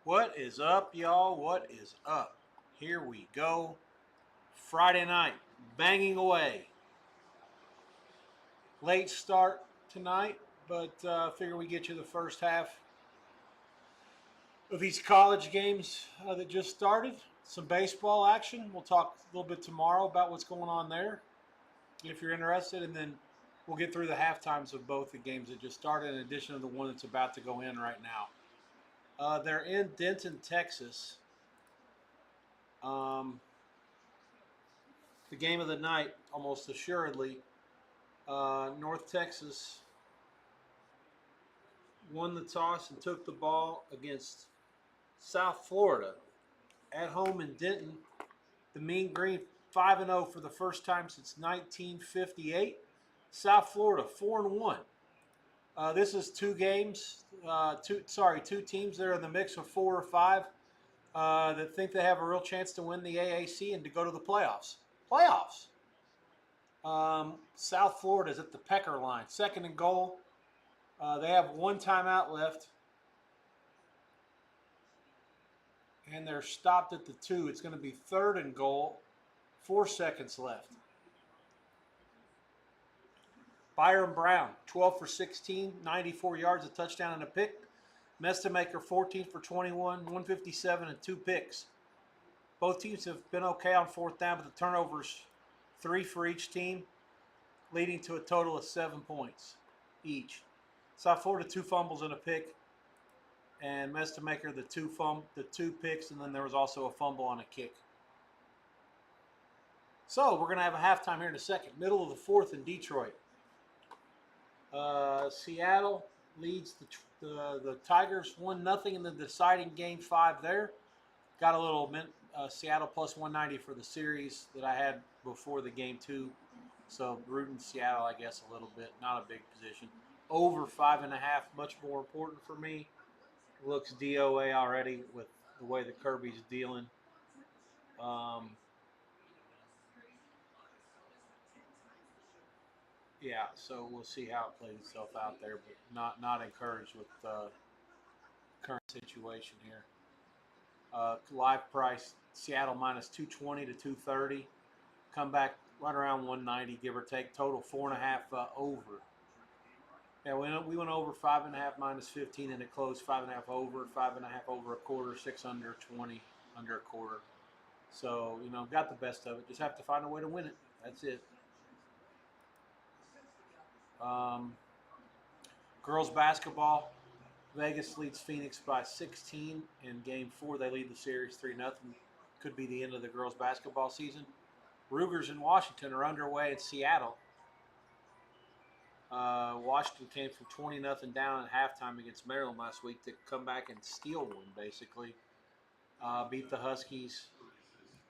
What is up, y'all? What is up? Here we go. Friday night, banging away. Late start tonight, but figure we get you the first half of these college games that just started. Some baseball action. We'll talk a little bit tomorrow about what's going on there if you're interested, and then we'll get through the half times of both the games that just started, in addition to the one that's about to go in right now. They're in Denton, Texas. Um, the game of the night, almost assuredly. North Texas won the toss and took the ball against South Florida at home in Denton. The Mean Green 5-0 for the first time since 1958. South Florida 4-1. This is two games. Two teams that are in the mix of 4 or 5 that think they have a real chance to win the AAC and to go to the playoffs. Playoffs. South Florida is at the Pecker line, second and goal. They have one timeout left, and they're stopped at the 2. It's going to be third and goal, 4 seconds left. Byron Brown, 12 for 16, 94 yards, a touchdown and a pick. Mestamaker, 14 for 21, 157 and 2 picks. Both teams have been okay on fourth down, but the turnovers, 3 for each team, leading to a total of 7 points each. South Florida, 2 fumbles and a pick, and Mestamaker, the two picks, and then there was also a fumble on a kick. So we're going to have a halftime here in a second. Middle of the fourth in Detroit. Seattle leads the Tigers 1-0 in the deciding game 5 there. Got a little Seattle plus 190 for the series that I had before the game 2. So rooting Seattle, I guess, a little bit. Not a big position. Over 5.5, much more important for me. Looks DOA already with the way that Kirby's dealing. Yeah, so we'll see how it plays itself out there, but not encouraged with the current situation here. Live price Seattle minus 220 to 230. Come back right around 190, give or take. Total 4.5 over. Yeah, we went over 5.5 minus 15, and it closed 5.5 over, 5.5 over a quarter, 6 under 20 under a quarter. So got the best of it. Just have to find a way to win it. That's it. Um, Girls basketball. Vegas leads Phoenix by 16 in Game 4. They lead the series 3-0. Could be the end of the girls basketball season. Rugers in Washington are underway in Seattle. Washington came from 20-0 down at halftime against Maryland last week to come back and steal one, basically. Beat the Huskies.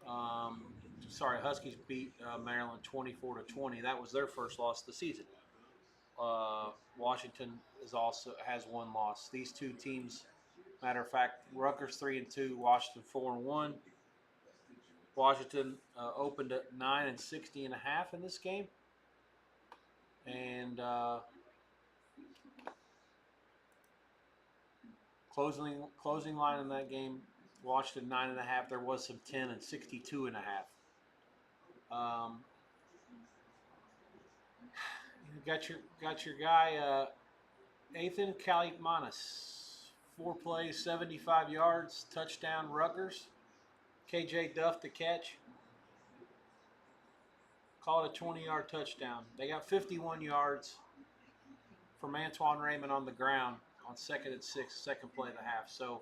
Huskies beat Maryland 24-20. That was their first loss of the season. Washington has one loss. These two teams, matter of fact, Rutgers 3-2, Washington 4-1. Washington opened at 9-60.5 in this game, and closing line in that game, Washington 9.5. There was some 10-62.5. You got your guy Ethan Kaliakmanis, 4 plays, 75 yards, touchdown. Rutgers. KJ Duff to catch. Call it a 20-yard touchdown. They got 51 yards from Antoine Raymond on the ground on 2nd and 6, second play of the half. So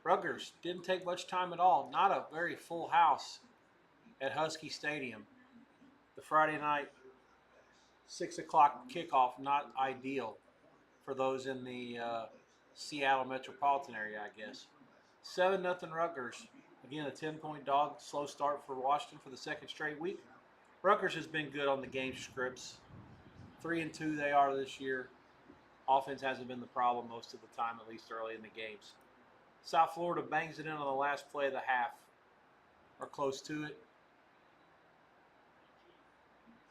Rutgers didn't take much time at all. Not a very full house at Husky Stadium. The Friday night 6 o'clock kickoff, not ideal for those in the Seattle metropolitan area, I guess. 7-0 Rutgers. Again, a 10-point dog. Slow start for Washington for the second straight week. Rutgers has been good on the game scripts. 3-2 they are this year. Offense hasn't been the problem most of the time, at least early in the games. South Florida bangs it in on the last play of the half, or close to it.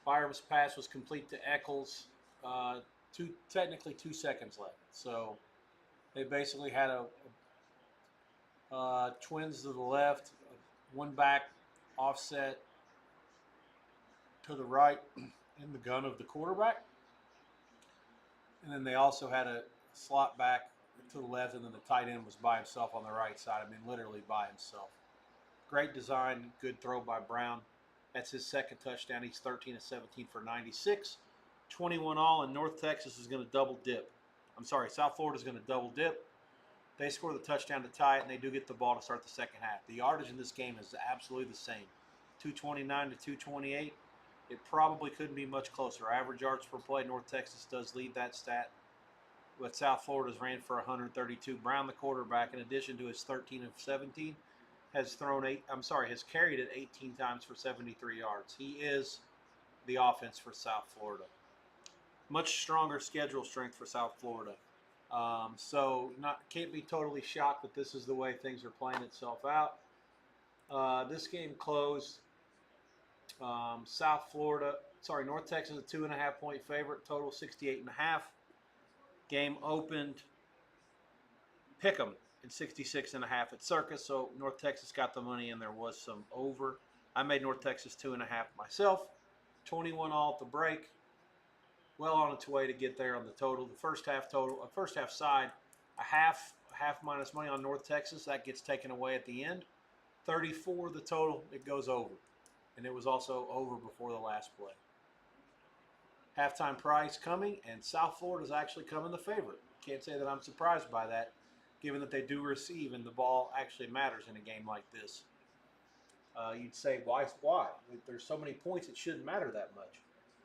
Byram's pass was complete to Eccles. Technically 2 seconds left. So they basically had Twins to the left, one back offset to the right in the gun of the quarterback. And then they also had a slot back to the left, and then the tight end was by himself on the right side. I mean, literally by himself. Great design, good throw by Brown. That's his second touchdown. He's 13 of 17 for 96. 21 all, and North Texas is going to double dip. I'm sorry, South Florida is going to double dip. They score the touchdown to tie it, and they do get the ball to start the second half. The yardage in this game is absolutely the same, 229 to 228. It probably couldn't be much closer. Average yards per play, North Texas does lead that stat. But South Florida's ran for 132. Brown, the quarterback, in addition to his 13 of 17, has carried it 18 times for 73 yards. He is the offense for South Florida. Much stronger schedule strength for South Florida. Can't be totally shocked that this is the way things are playing itself out. This game closed. North Texas a 2.5 point favorite, total 68.5. Game opened pick'em in 66.5 at Circus, so North Texas got the money and there was some over. I made North Texas 2.5 myself. 21 all at the break. Well on its way to get there on the total. The first half side, a half minus money on North Texas. That gets taken away at the end. 34 the total. It goes over. And it was also over before the last play. Halftime price coming, and South Florida is actually coming the favorite. Can't say that I'm surprised by that, given that they do receive and the ball actually matters in a game like this. You'd say, why? There's so many points, it shouldn't matter that much.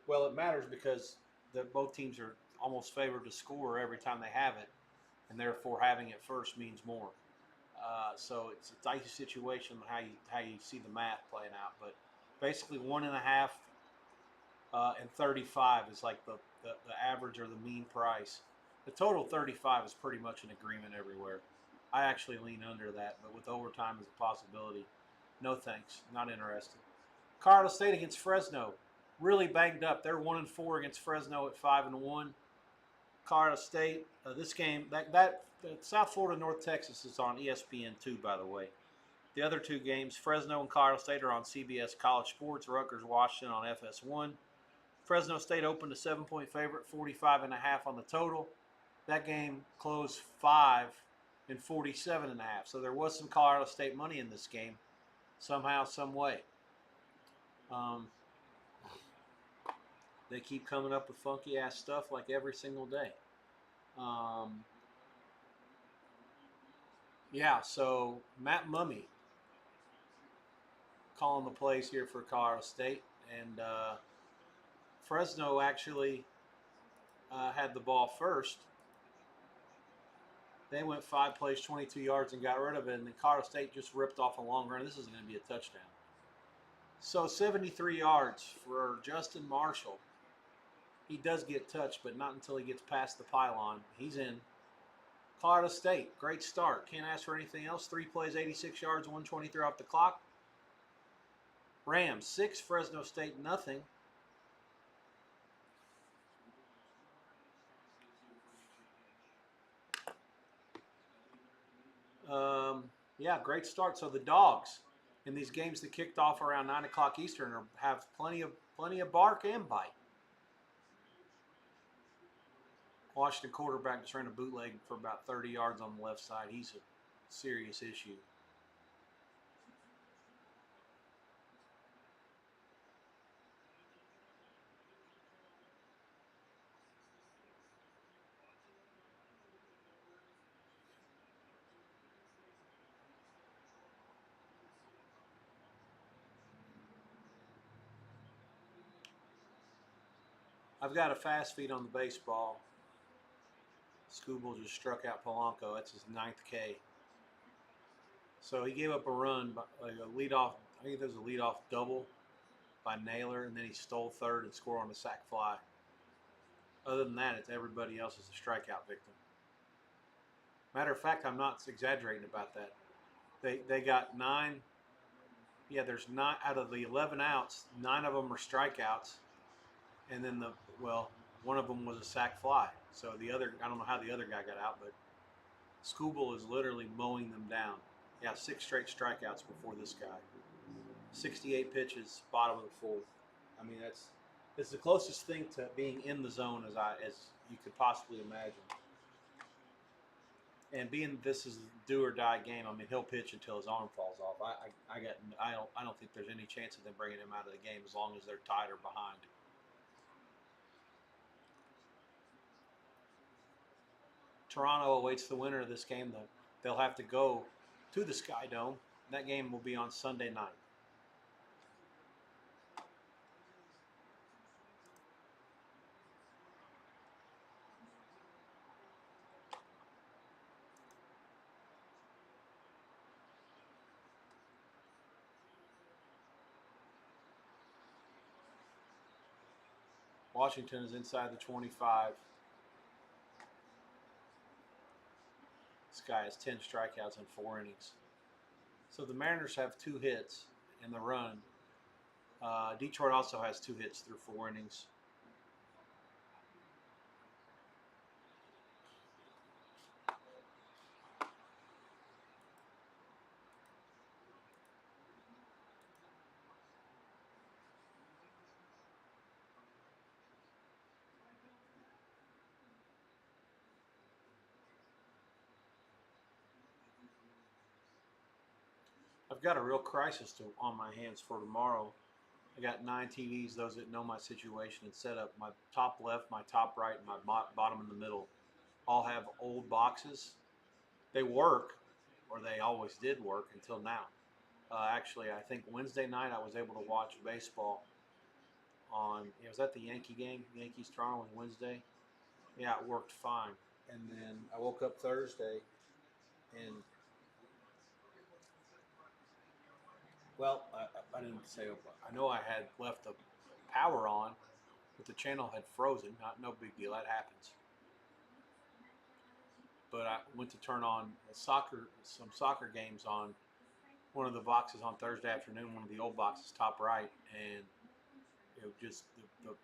Well, it matters because both teams are almost favored to score every time they have it, and therefore having it first means more. So it's a dicey situation how you see the math playing out. But basically 1.5 and 35 is like the average or the mean price. The total 35 is pretty much an agreement everywhere. I actually lean under that, but with overtime as a possibility, no thanks, not interested. Colorado State against Fresno, really banged up. They're 1-4 against Fresno at 5-1. Colorado State, this game, South Florida North Texas is on ESPN2, by the way. The other two games, Fresno and Colorado State, are on CBS College Sports. Rutgers Washington on FS1. Fresno State opened a 7-point favorite, 45.5 on the total. That game closed 5 and 47.5. So there was some Colorado State money in this game, somehow, some way. They keep coming up with funky ass stuff like every single day. So Matt Mumme calling the plays here for Colorado State, and Fresno actually had the ball first. They went 5 plays, 22 yards, and got rid of it, and then Colorado State just ripped off a long run. This is going to be a touchdown. So 73 yards for Justin Marshall. He does get touched, but not until he gets past the pylon. He's in. Colorado State, great start. Can't ask for anything else. 3 plays, 86 yards, 123 off the clock. Rams, 6. Fresno State, nothing. Great start. So the Dogs in these games that kicked off around 9 o'clock Eastern have plenty of bark and bite. Washington quarterback just ran a bootleg for about 30 yards on the left side. He's a serious issue. I've got a fast feed on the baseball. Scooble just struck out Polanco. That's his 9th K. So he gave up a run, like a leadoff. I think there was a leadoff double by Naylor, and then he stole third and scored on a sac fly. Other than that, it's everybody else is a strikeout victim. Matter of fact, I'm not exaggerating about that. They got 9. Yeah, there's 9 out of the 11 outs. 9 of them are strikeouts, and then one of them was a sac fly. So I don't know how the other guy got out, but Scooble is literally mowing them down. Yeah, 6 straight strikeouts before this guy. 68 pitches, bottom of the fourth. I mean, it's the closest thing to being in the zone as you could possibly imagine. And being this is a do or die game, I mean, he'll pitch until his arm falls off. I don't think there's any chance of them bringing him out of the game as long as they're tied or behind. Toronto awaits the winner of this game. They'll have to go to the Sky Dome. That game will be on Sunday night. Washington is inside the 25. This guy has 10 strikeouts in 4 innings. So the Mariners have 2 hits in the run. Detroit also has 2 hits through 4 innings. I've got a real crisis on my hands for tomorrow. I got 9 TVs. Those that know my situation and setup, my top left, my top right, and my bottom in the middle all have old boxes. They work, or they always did work until now. Actually, I think Wednesday night I was able to watch baseball on. Was that the Yankee game? Yankees Toronto was Wednesday. Yeah, it worked fine. And then I woke up Thursday, and well, I didn't say. I know I had left the power on, but the channel had frozen. No big deal. That happens. But I went to turn on some soccer games on one of the boxes on Thursday afternoon, one of the old boxes, top right, and it just the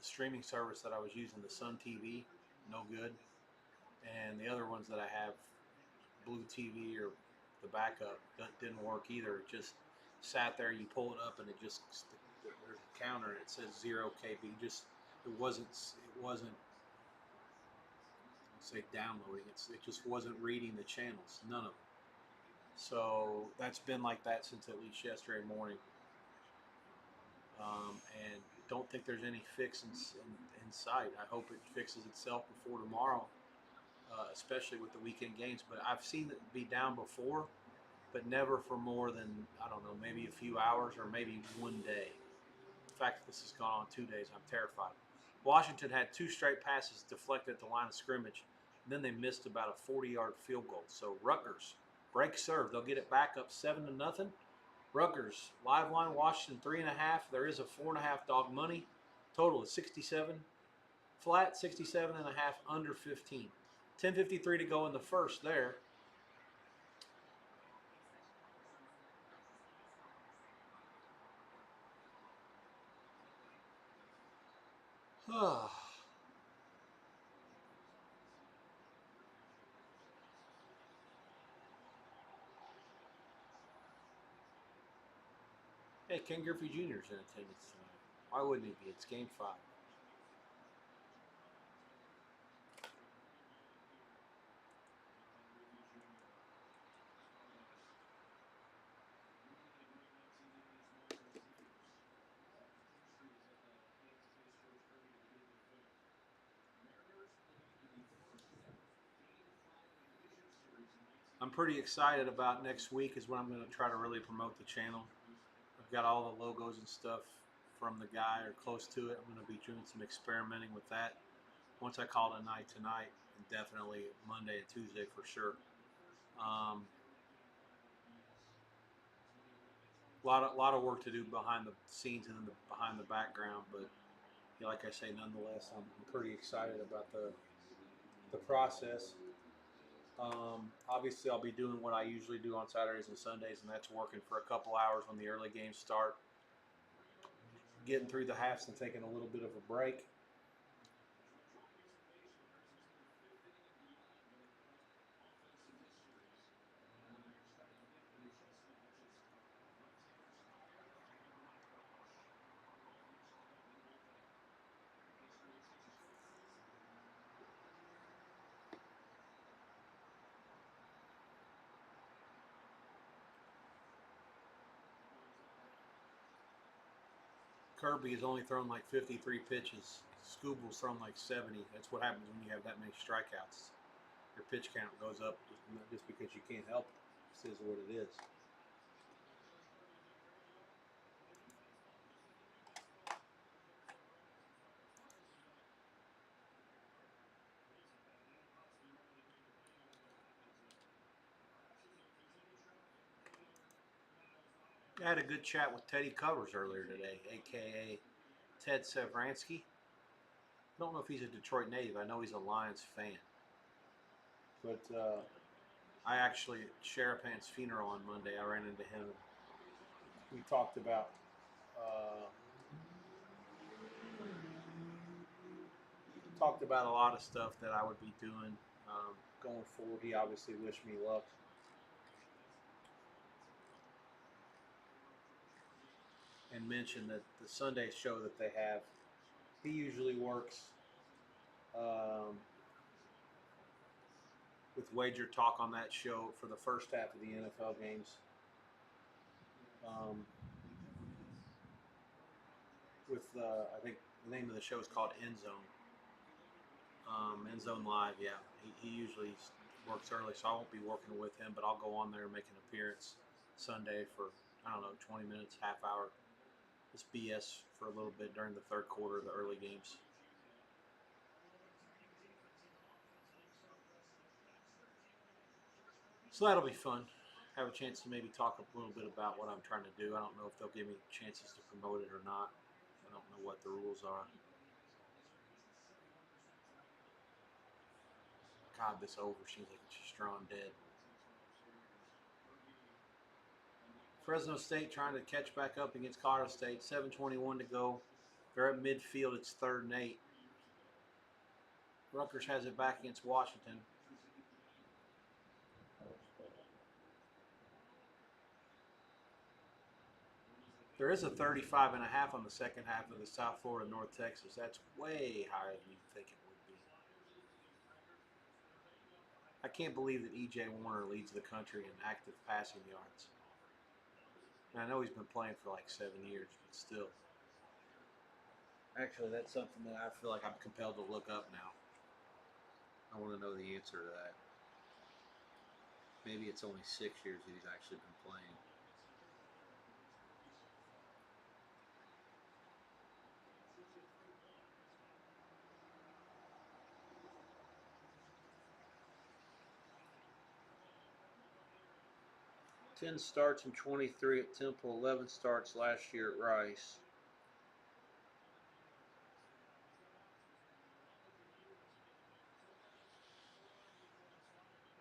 streaming service that I was using, the Sun TV, no good, and the other ones that I have, Blue TV or the backup, that didn't work either. It just sat there. You pull it up, and it just there's a counter, and it says 0 KB. Just it wasn't say downloading. It just wasn't reading the channels, none of them. So that's been like that since at least yesterday morning. And don't think there's any fix in sight. I hope it fixes itself before tomorrow, especially with the weekend games. But I've seen it be down before, but never for more than, I don't know, maybe a few hours or maybe one day. The fact that this has gone on 2 days, I'm terrified. Washington had 2 straight passes deflected at the line of scrimmage, and then they missed about a 40-yard field goal. So Rutgers, break serve. They'll get it back up 7-0. Rutgers, live line, Washington 3.5. There is a 4.5 dog money. Total is 67. Flat, 67.5, under 15. 10:53 to go in the first there. Hey, Ken Griffey Jr. is in attendance tonight. Why wouldn't he be? It's game 5. I'm pretty excited about next week is when I'm going to try to really promote the channel. I've got all the logos and stuff from the guy or close to it. I'm going to be doing some experimenting with that. Once I call it a night tonight, and definitely Monday and Tuesday for sure. Lot of work to do behind the scenes and behind the background, but like I say, nonetheless, I'm pretty excited about the process. Obviously, I'll be doing what I usually do on Saturdays and Sundays, and that's working for a couple hours when the early games start, getting through the halves and taking a little bit of a break. Kirby has only thrown like 53 pitches. Scooble's thrown like 70. That's what happens when you have that many strikeouts. Your pitch count goes up just because you can't help it. This is what it is. I had a good chat with Teddy Covers earlier today, a.k.a. Ted Sevransky. I don't know if he's a Detroit native. I know he's a Lions fan. But I actually, at Sherapan's funeral on Monday, I ran into him. We talked about a lot of stuff that I would be doing going forward. He obviously wished me luck. And mentioned that the Sunday show that they have, he usually works with Wager Talk on that show for the first half of the NFL games. I think the name of the show is called End Zone. End Zone Live, yeah. He usually works early, so I won't be working with him, but I'll go on there and make an appearance Sunday for, I don't know, 20 minutes, half hour. Just BS for a little bit during the third quarter of the early games. So that'll be fun. Have a chance to maybe talk a little bit about what I'm trying to do. I don't know if they'll give me chances to promote it or not. I don't know what the rules are. God, this over seems like it's just drawn dead. Fresno State trying to catch back up against Colorado State. 7:21 to go. They're at midfield. It's 3rd and 8. Rutgers has it back against Washington. There is a 35.5 on the second half of the South Florida North Texas. That's way higher than you'd think it would be. I can't believe that E.J. Warner leads the country in active passing yards. And I know he's been playing for like 7 years, but still. Actually, that's something that I feel like I'm compelled to look up now. I want to know the answer to that. Maybe it's only 6 years that he's actually been playing. Ten starts in 23 at Temple, 11 starts last year at Rice.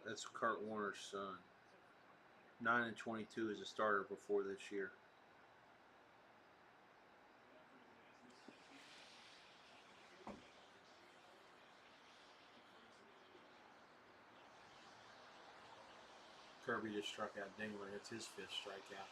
That's Kurt Warner's son. 9 and 22 as a starter before this year. Kirby just struck out Dingler. It's his 5th strikeout.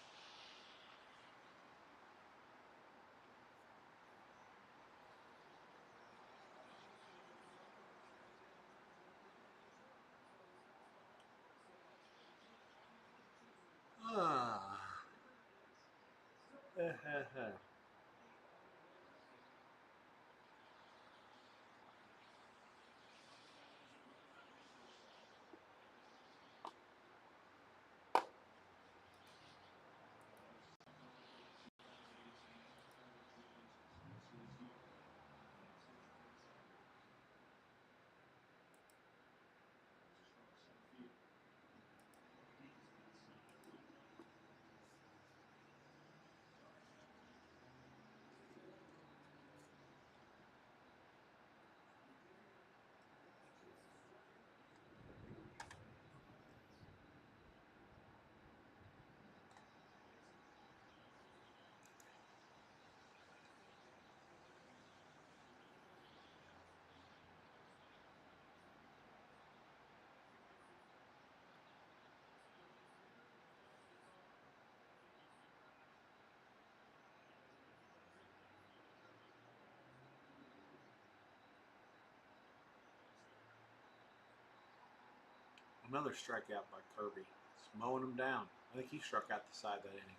Another strikeout by Kirby. It's mowing him down. I think he struck out the side that inning.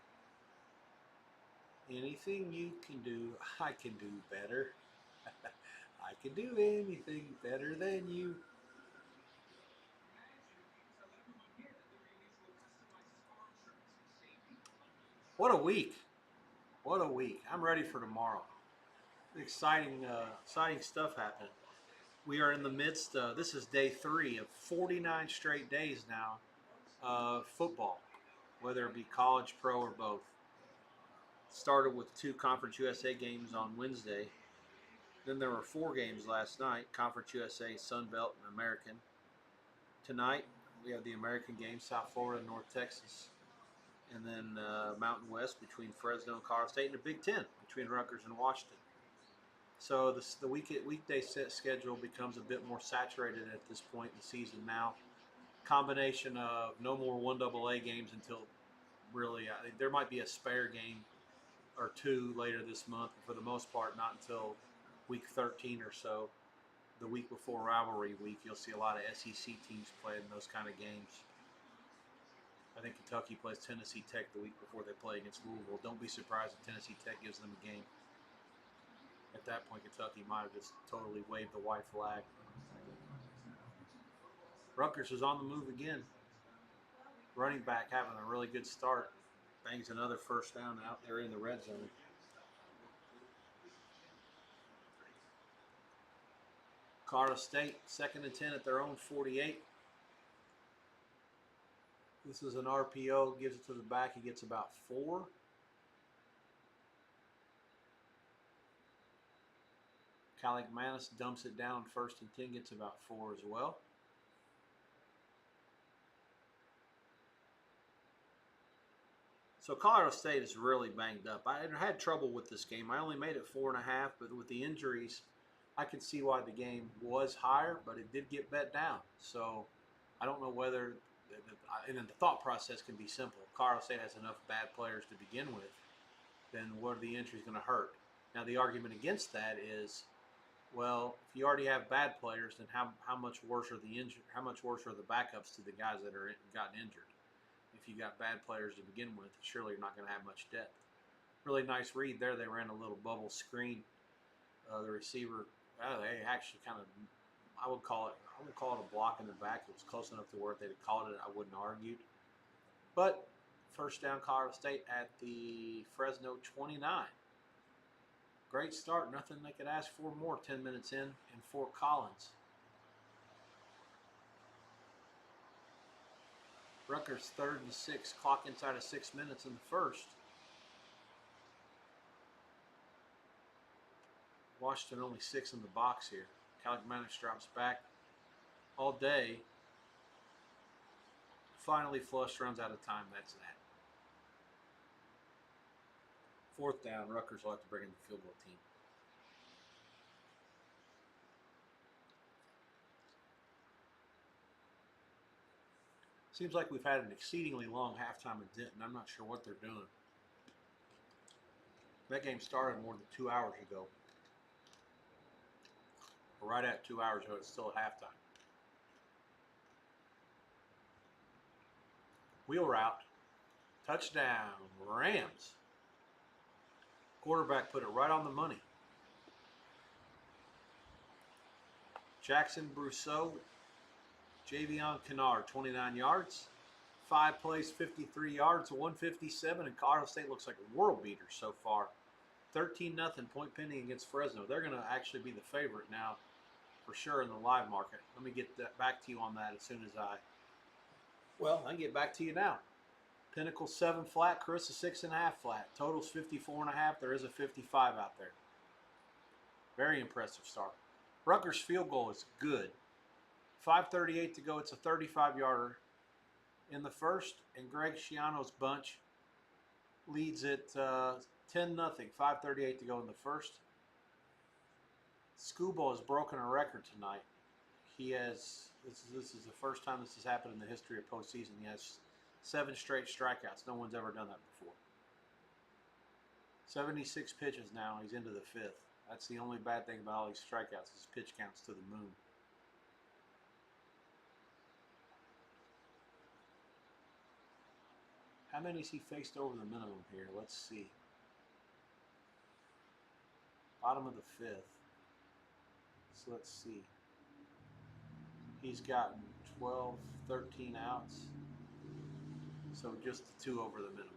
Anything you can do, I can do better. I can do anything better than you. What a week. What a week. I'm ready for tomorrow. Exciting stuff happening. We are in the midst, this is day 3 of 49 straight days now of football, whether it be college, pro, or both. Started with 2 Conference USA games on Wednesday. Then there were 4 games last night, Conference USA, Sun Belt, and American. Tonight, we have the American game, South Florida, North Texas. And then Mountain West between Fresno and Colorado State, and the Big Ten between Rutgers and Washington. So the weekday set schedule becomes a bit more saturated at this point in the season now. Combination of no more 1AA games until really, there might be a spare game or 2 later this month. But for the most part, not until week 13 or so. The week before rivalry week, you'll see a lot of SEC teams playing those kind of games. I think Kentucky plays Tennessee Tech the week before they play against Louisville. Don't be surprised if Tennessee Tech gives them a game. At that point, Kentucky might have just totally waved the white flag. Rutgers is on the move again. Running back having a really good start. Bangs another first down out there in the red zone. Colorado State, 2nd and 10 at their own 48. This is an RPO, gives it to the back. He gets about 4. Caligmanis dumps it down 1st and 10, gets about 4 as well. So Colorado State is really banged up. I had trouble with this game. I only made it 4.5, but with the injuries, I can see why the game was higher, but it did get bet down. So I don't know whether, and then the thought process can be simple. Colorado State has enough bad players to begin with. Then what are the injuries going to hurt? Now the argument against that is, well, if you already have bad players, then how much worse are the How much worse are the backups to the guys that are gotten injured? If you got bad players to begin with, surely you're not going to have much depth. Really nice read there. They ran a little bubble screen. The receiver, they actually kind of, I would call it a block in the back. It was close enough to where if they'd called it, I wouldn't have argued. But first down, Colorado State at the Fresno 29. Great start. Nothing they could ask for more 10 minutes in Fort Collins. Rutgers 3rd and 6. Clock inside of 6 minutes in the first. Washington only 6 in the box here. Caligmanis drops back all day. Finally flushed, runs out of time. That's that. 4th down, Rutgers will have to bring in the field goal team. Seems like we've had an exceedingly long halftime at Denton. I'm not sure what they're doing. That game started more than 2 hours ago. Or right at 2 hours ago, it's still at halftime. Wheel route. Touchdown. Rams. Quarterback put it right on the money. Jackson Brousseau, Javion Kennard, 29 yards. 5 plays, 53 yards, 157, and Colorado State looks like a world beater so far. 13-0 point pending against Fresno. They're going to actually be the favorite now for sure in the live market. Let me get that back to you on that as soon as I can get back to you now. Pinnacle 7 flat, Chris a 6.5 flat. Total's 54.5. There is a 55 out there. Very impressive start. Rutgers field goal is good. 5:38 to go. It's a 35-yarder in the first, and Greg Schiano's bunch leads it 10-0. 5:38 to go in the first. Scooba has broken a record tonight. He has. This is the first time this has happened in the history of postseason. He has 7 straight strikeouts. No one's ever done that before. 76 pitches now. He's into the 5th. That's the only bad thing about all these strikeouts. His pitch counts to the moon. How many has he faced over the minimum here? Let's see. Bottom of the fifth. So let's see. He's gotten 12, 13 outs. So just the 2 over the minimum.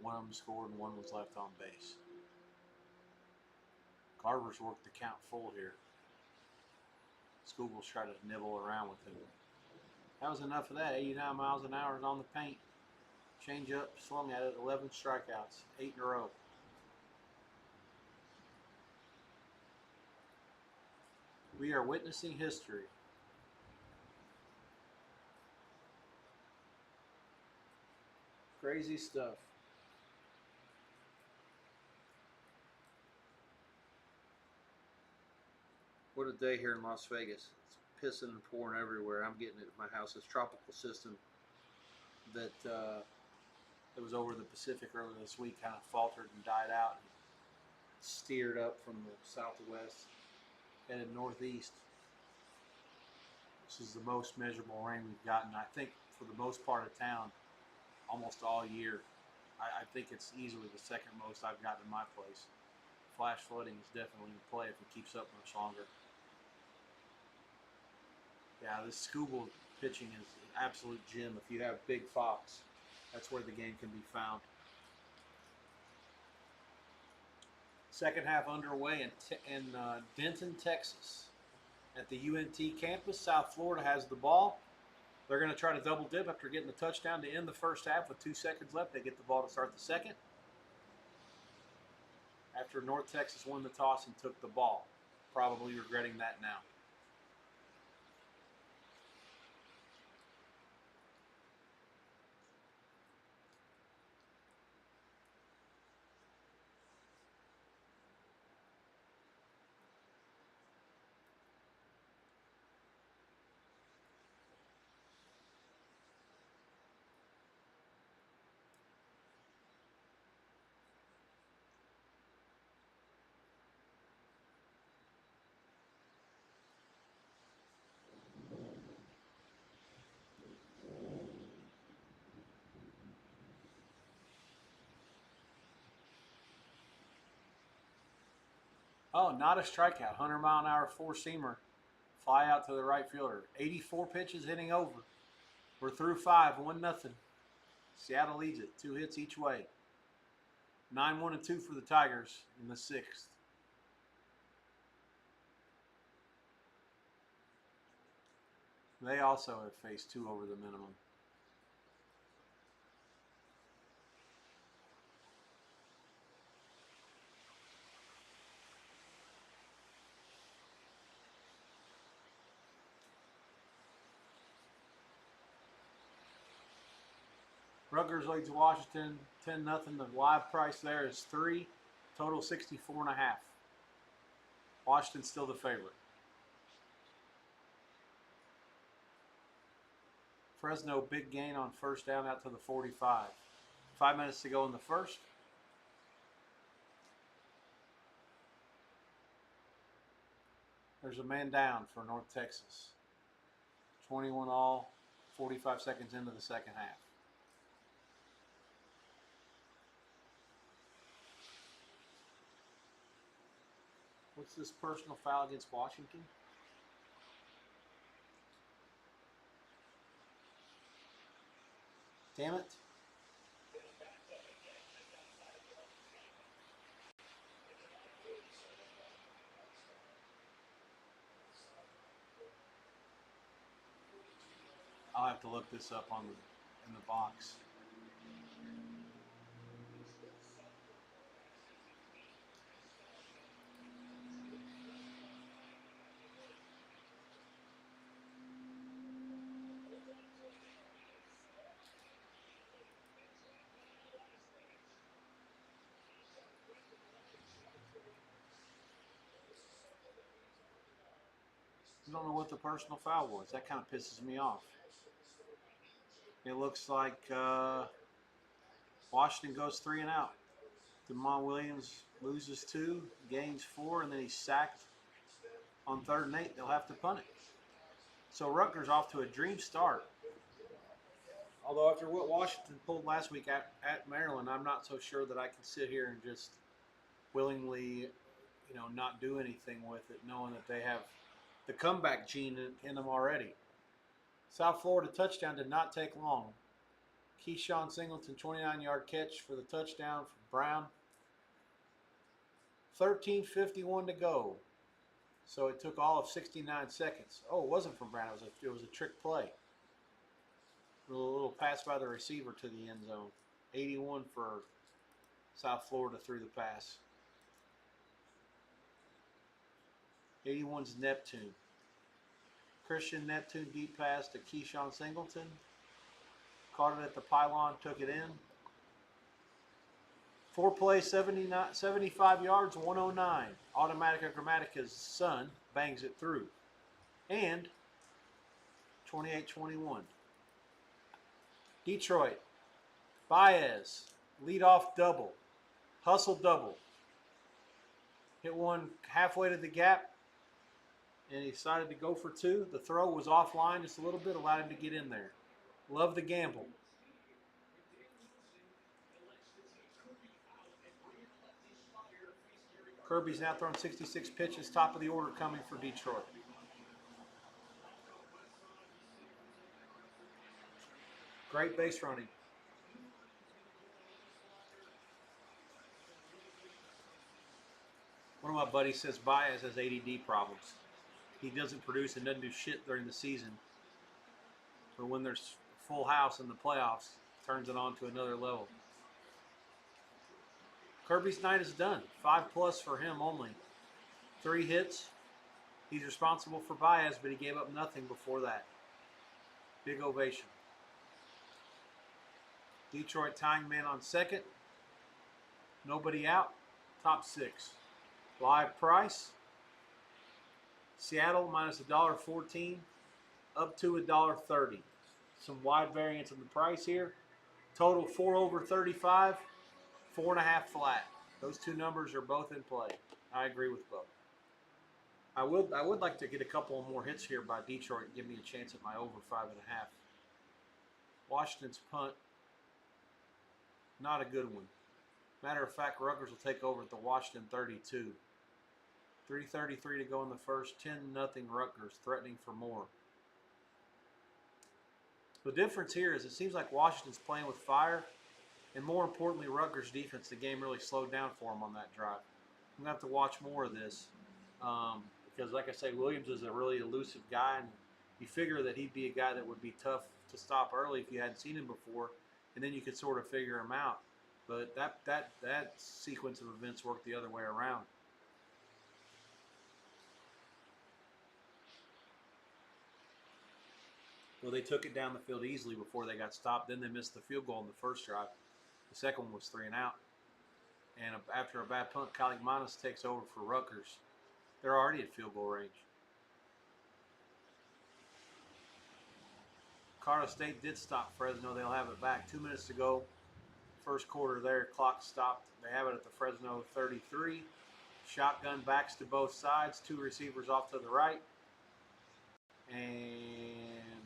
One of them scored and one was left on base. Carver's worked the count full here. Scooble's trying to nibble around with him. That was enough of that. 89 miles an hour is on the paint. Change up, swung at it, 11 strikeouts, 8 in a row. We are witnessing history. Crazy stuff. What a day here in Las Vegas. It's pissing and pouring everywhere. I'm getting it at my house. This tropical system that was over the Pacific earlier this week kind of faltered and died out and steered up from the southwest, headed northeast. This is the most measurable rain we've gotten, I think, for the most part of town, almost all year. I think it's easily the second most I've gotten in my place. Flash flooding is definitely in play if it keeps up much longer. Yeah, this Scooble pitching is an absolute gem. If you have Big Fox, that's where the game can be found. Second half underway in Denton, Texas. At the UNT campus, South Florida has the ball. They're going to try to double dip after getting the touchdown to end the first half with 2 seconds left. They get the ball to start the second. After North Texas won the toss and took the ball. Probably regretting that now. Oh, not a strikeout. 100-mile-an-hour four-seamer. Fly out to the right fielder. 84 pitches hitting over. We're through 5, 1-0. Seattle leads it. 2 hits each way. 9-1-2 for the Tigers in the 6th. They also have faced 2 over the minimum. Rutgers leads Washington 10-0. The live price there is 3. Total 64.5. Washington's still the favorite. Fresno big gain on first down out to the 45. 5 minutes to go in the first. There's a man down for North Texas. 21 all, 45 seconds into the second half. What's this personal foul against Washington? Damn it. I'll have to look this up in the box. I don't know what the personal foul was. That kind of pisses me off. It looks like Washington goes 3 and out. DeMond Williams loses 2, gains 4, and then he's sacked on 3rd and 8. They'll have to punt it. So Rutgers off to a dream start. Although after what Washington pulled last week at Maryland, I'm not so sure that I can sit here and just willingly, not do anything with it, knowing that they have the comeback gene in them already. South Florida touchdown did not take long. Keyshawn Singleton, 29-yard catch for the touchdown for Brown. 13:51 to go. So it took all of 69 seconds. Oh, it wasn't from Brown. It was a trick play. A little pass by the receiver to the end zone. 81 for South Florida through the pass. 81's Neptune. Christian Neptune deep pass to Keyshawn Singleton. Caught it at the pylon, took it in. 4 plays, 75 yards, 109. Automatica Grammatica's son bangs it through. And 28-21. Detroit. Baez. Leadoff double. Hustle double. Hit one halfway to the gap. And he decided to go for two. The throw was offline just a little bit, allowed him to get in there. Love the gamble. Kirby's now thrown 66 pitches, top of the order coming for Detroit. Great base running. One of my buddies says Baez has ADD problems. He doesn't produce and doesn't do shit during the season. But when there's full house in the playoffs, turns it on to another level. Kirby's night is done. 5+ for him only. 3 hits. He's responsible for Baez, but he gave up nothing before that. Big ovation. Detroit tying man on second. Nobody out. Top 6. Live price. Seattle minus $1.14. Up to $1.30. Some wide variance in the price here. Total 4 over 35. 4.5 flat. Those two numbers are both in play. I agree with both. I would like to get a couple more hits here by Detroit and give me a chance at my over 5.5. Washington's punt, not a good one. Matter of fact, Rutgers will take over at the Washington 32. 3:33 to go in the first. 10-0 Rutgers, threatening for more. The difference here is it seems like Washington's playing with fire. And more importantly, Rutgers' defense, the game really slowed down for them on that drive. I'm going to have to watch more of this because, like I say, Williams is a really elusive guy, and you figure that he'd be a guy that would be tough to stop early if you hadn't seen him before, and then you could sort of figure him out. But that sequence of events worked the other way around. Well, they took it down the field easily before they got stopped. Then they missed the field goal in the first drive. The second one was 3 and out. And after a bad punt, Kaligmanis takes over for Rutgers. They're already at field goal range. Colorado State did stop Fresno. They'll have it back. 2 minutes to go. First quarter there. Clock stopped. They have it at the Fresno 33. Shotgun backs to both sides. 2 receivers off to the right. And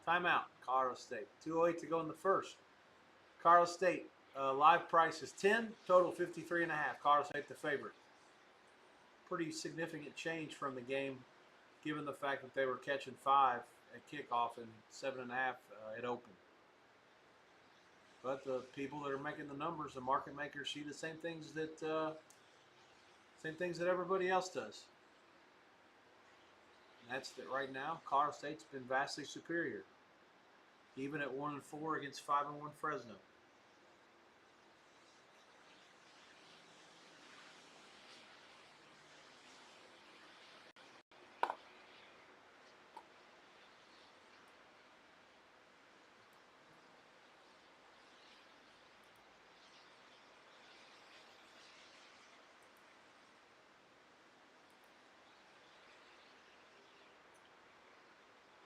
timeout. Colorado State. 2:08 to go in the first. Colorado State, live price is 10, total 53.5. Colorado State the favorite. Pretty significant change from the game, given the fact that they were catching 5 at kickoff and 7.5 at open. But the people that are making the numbers, the market makers, see the same things that everybody else does. And that's that right now. Colorado State's been vastly superior, even at 1-4 against 5-1 Fresno.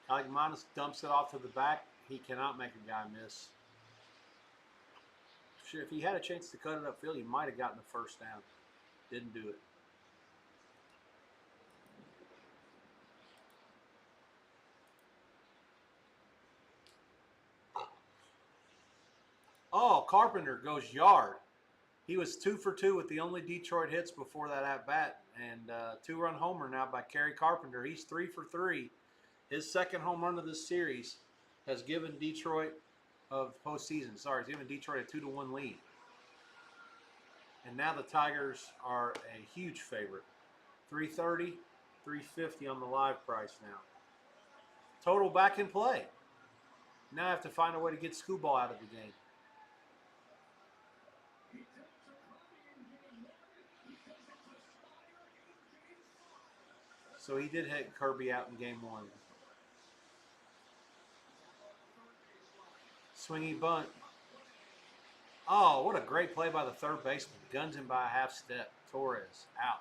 Kaligmanis dumps it off to the back. He cannot make a guy miss. If he had a chance to cut it upfield, he might have gotten the first down. Didn't do it. Oh, Carpenter goes yard. He was 2 for 2 with the only Detroit hits before that at bat, and 2-run homer now by Kerry Carpenter. He's 3 for 3. His second home run of this series has given Detroit of postseason. Sorry, it's given Detroit a 2-1 lead. And now the Tigers are a huge favorite. 330, 350 on the live price now. Total back in play. Now I have to find a way to get Scooball out of the game. So he did hit Kirby out in game 1. Swingy bunt. Oh, what a great play by the third baseman. Guns him by a half step. Torres out.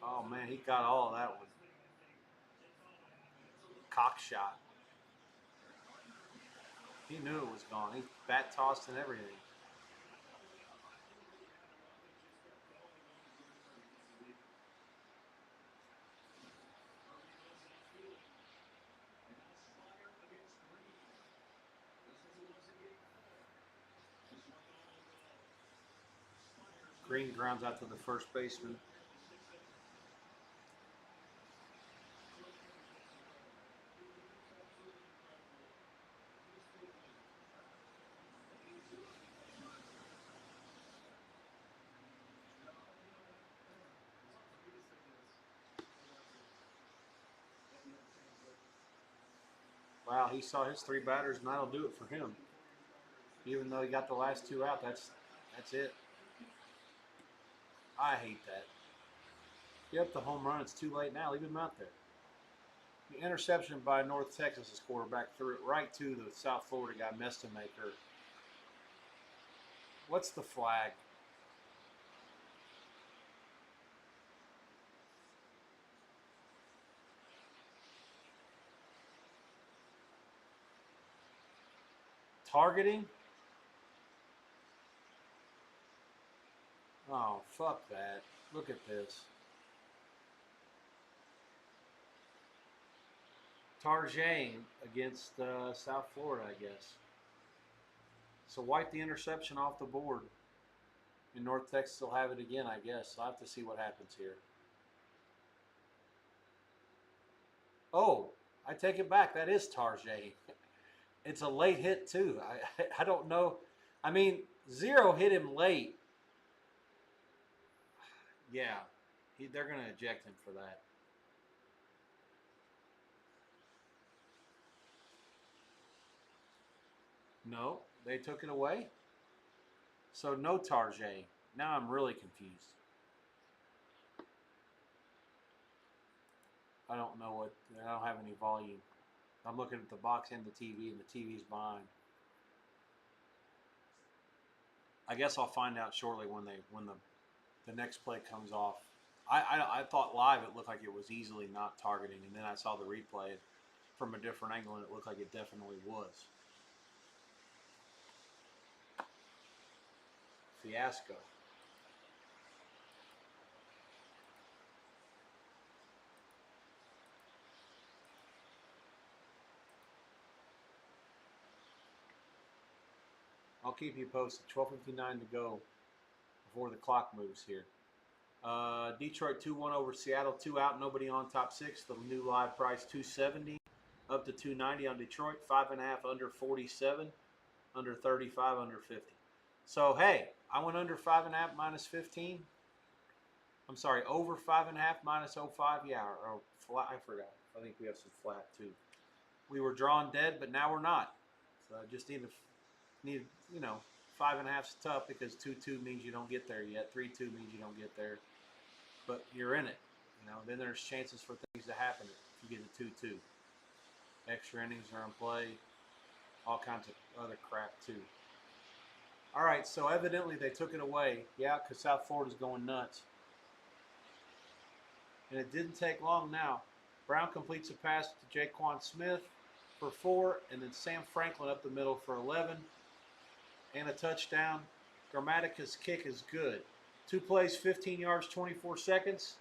Oh, man, he got all of that one. Cock shot. He knew it was gone. He bat tossed and everything. Green grounds out to the first baseman. Wow, he saw his 3 batters, and that'll do it for him. Even though he got the last 2 out, that's it. I hate that. Yep, the home run. It's too late now. Leave him out there. The interception by North Texas' quarterback threw it right to the South Florida guy, Mestamaker. What's the flag? Targeting? Oh, fuck that. Look at this. Tarjane against South Florida, I guess. So wipe the interception off the board. And North Texas will have it again, I guess. So I'll have to see what happens here. Oh, I take it back. That is Tarjane. It's a late hit, too. I don't know. I mean, Zero hit him late. Yeah, they're going to eject him for that. No, they took it away. So no Tarjay. Now I'm really confused. I don't know what. I don't have any volume. I'm looking at the box and the TV, and the TV's behind. I guess I'll find out shortly when the next play comes off. I thought live it looked like it was easily not targeting, and then I saw the replay from a different angle, and it looked like it definitely was. Fiasco. I'll keep you posted. 12:59 to go before the clock moves here. Detroit 2-1 over Seattle. 2 out, nobody on, top 6. The new live price $270 up to $290 on Detroit. 5.5 under 47, under 35, under 50. So hey, I went under 5.5 minus 15. I'm sorry, over 5.5 minus 05. Yeah, or flat. I forgot. I think we have some flat too. We were drawn dead, but now we're not. So I just need 5.5's tough because 2-2 means you don't get there yet. 3-2 means you don't get there, but you're in it. Then there's chances for things to happen if you get a 2-2. Extra innings are in play. All kinds of other crap too. All right, so evidently they took it away. Yeah, because South Florida's going nuts. And it didn't take long now. Brown completes a pass to Jaquan Smith for 4, and then Sam Franklin up the middle for 11. And a touchdown. Grammatica's kick is good. 2 plays, 15 yards, 24 seconds.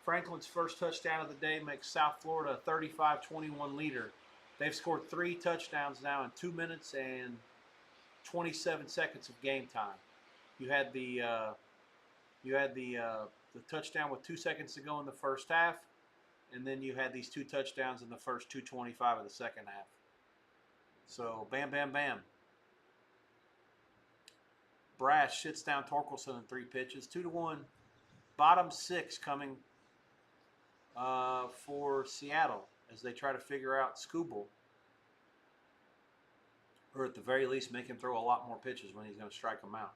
Franklin's first touchdown of the day makes South Florida a 35-21 leader. They've scored 3 touchdowns now in 2 minutes and 27 seconds of game time. You had the touchdown with 2 seconds to go in the first half, and then you had these 2 touchdowns in the first 2:25 of the second half. So bam, bam, bam. Brash sits down Torkelson in 3 pitches, 2-1. Bottom 6 coming for Seattle as they try to figure out Skubal, or at the very least make him throw a lot more pitches when he's going to strike them out.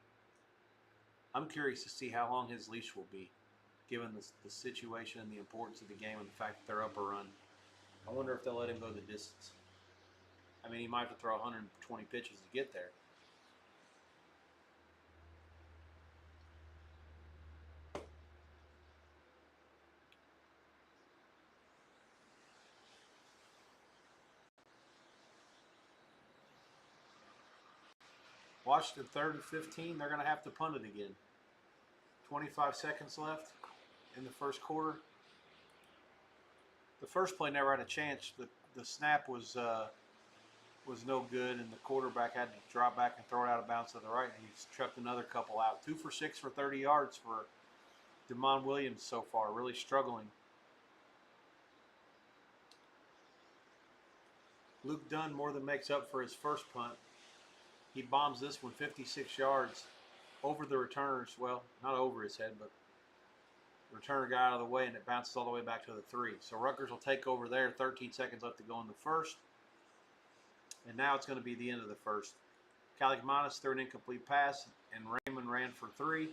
I'm curious to see how long his leash will be, given the situation and the importance of the game and the fact that they're up a run. I wonder if they'll let him go the distance. I mean, he might have to throw 120 pitches to get there. Washington 3rd and 15. They're going to have to punt it again. 25 seconds left in the first quarter. The first play never had a chance. The snap was no good, and the quarterback had to drop back and throw it out of bounds to the right, and he's chucked another couple out. 2 for 6 for 30 yards for Damon Williams so far, really struggling. Luke Dunn more than makes up for his first punt. He bombs this one 56 yards over the returner's, well, not over his head, but the returner got out of the way, and it bounces all the way back to the 3. So Rutgers will take over there. 13 seconds left to go in the first. And now it's going to be the end of the first. Kaliakmanis threw an incomplete pass, and Raymond ran for 3.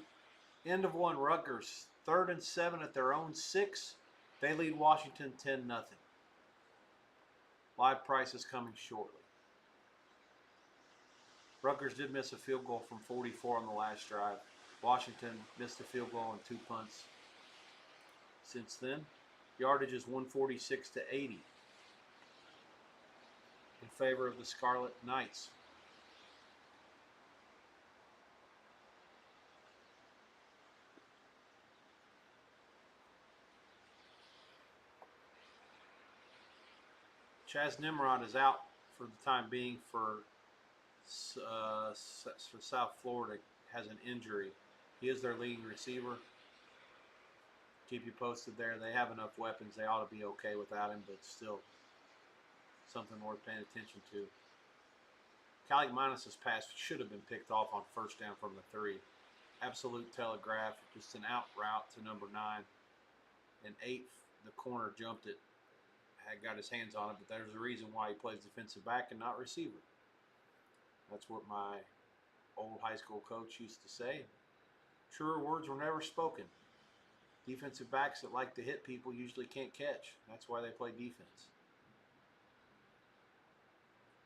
End of 1, Rutgers 3rd and 7 at their own 6. They lead Washington 10-0. Live price is coming shortly. Rutgers did miss a field goal from 44 on the last drive. Washington missed a field goal and 2 punts since then. Yardage is 146 to 80 in favor of the Scarlet Knights. Chaz Nimrod is out for the time being for South Florida, has an injury. He is their leading receiver. Keep you posted there. They have enough weapons. They ought to be okay without him, but still something worth paying attention to. Kaliakmanis' pass should have been picked off on first down from the 3. Absolute telegraph, just an out route to number 9. And 8, the corner jumped it, had got his hands on it, but there's a reason why he plays defensive back and not receiver. That's what my old high school coach used to say. Truer words were never spoken. Defensive backs that like to hit people usually can't catch. That's why they play defense.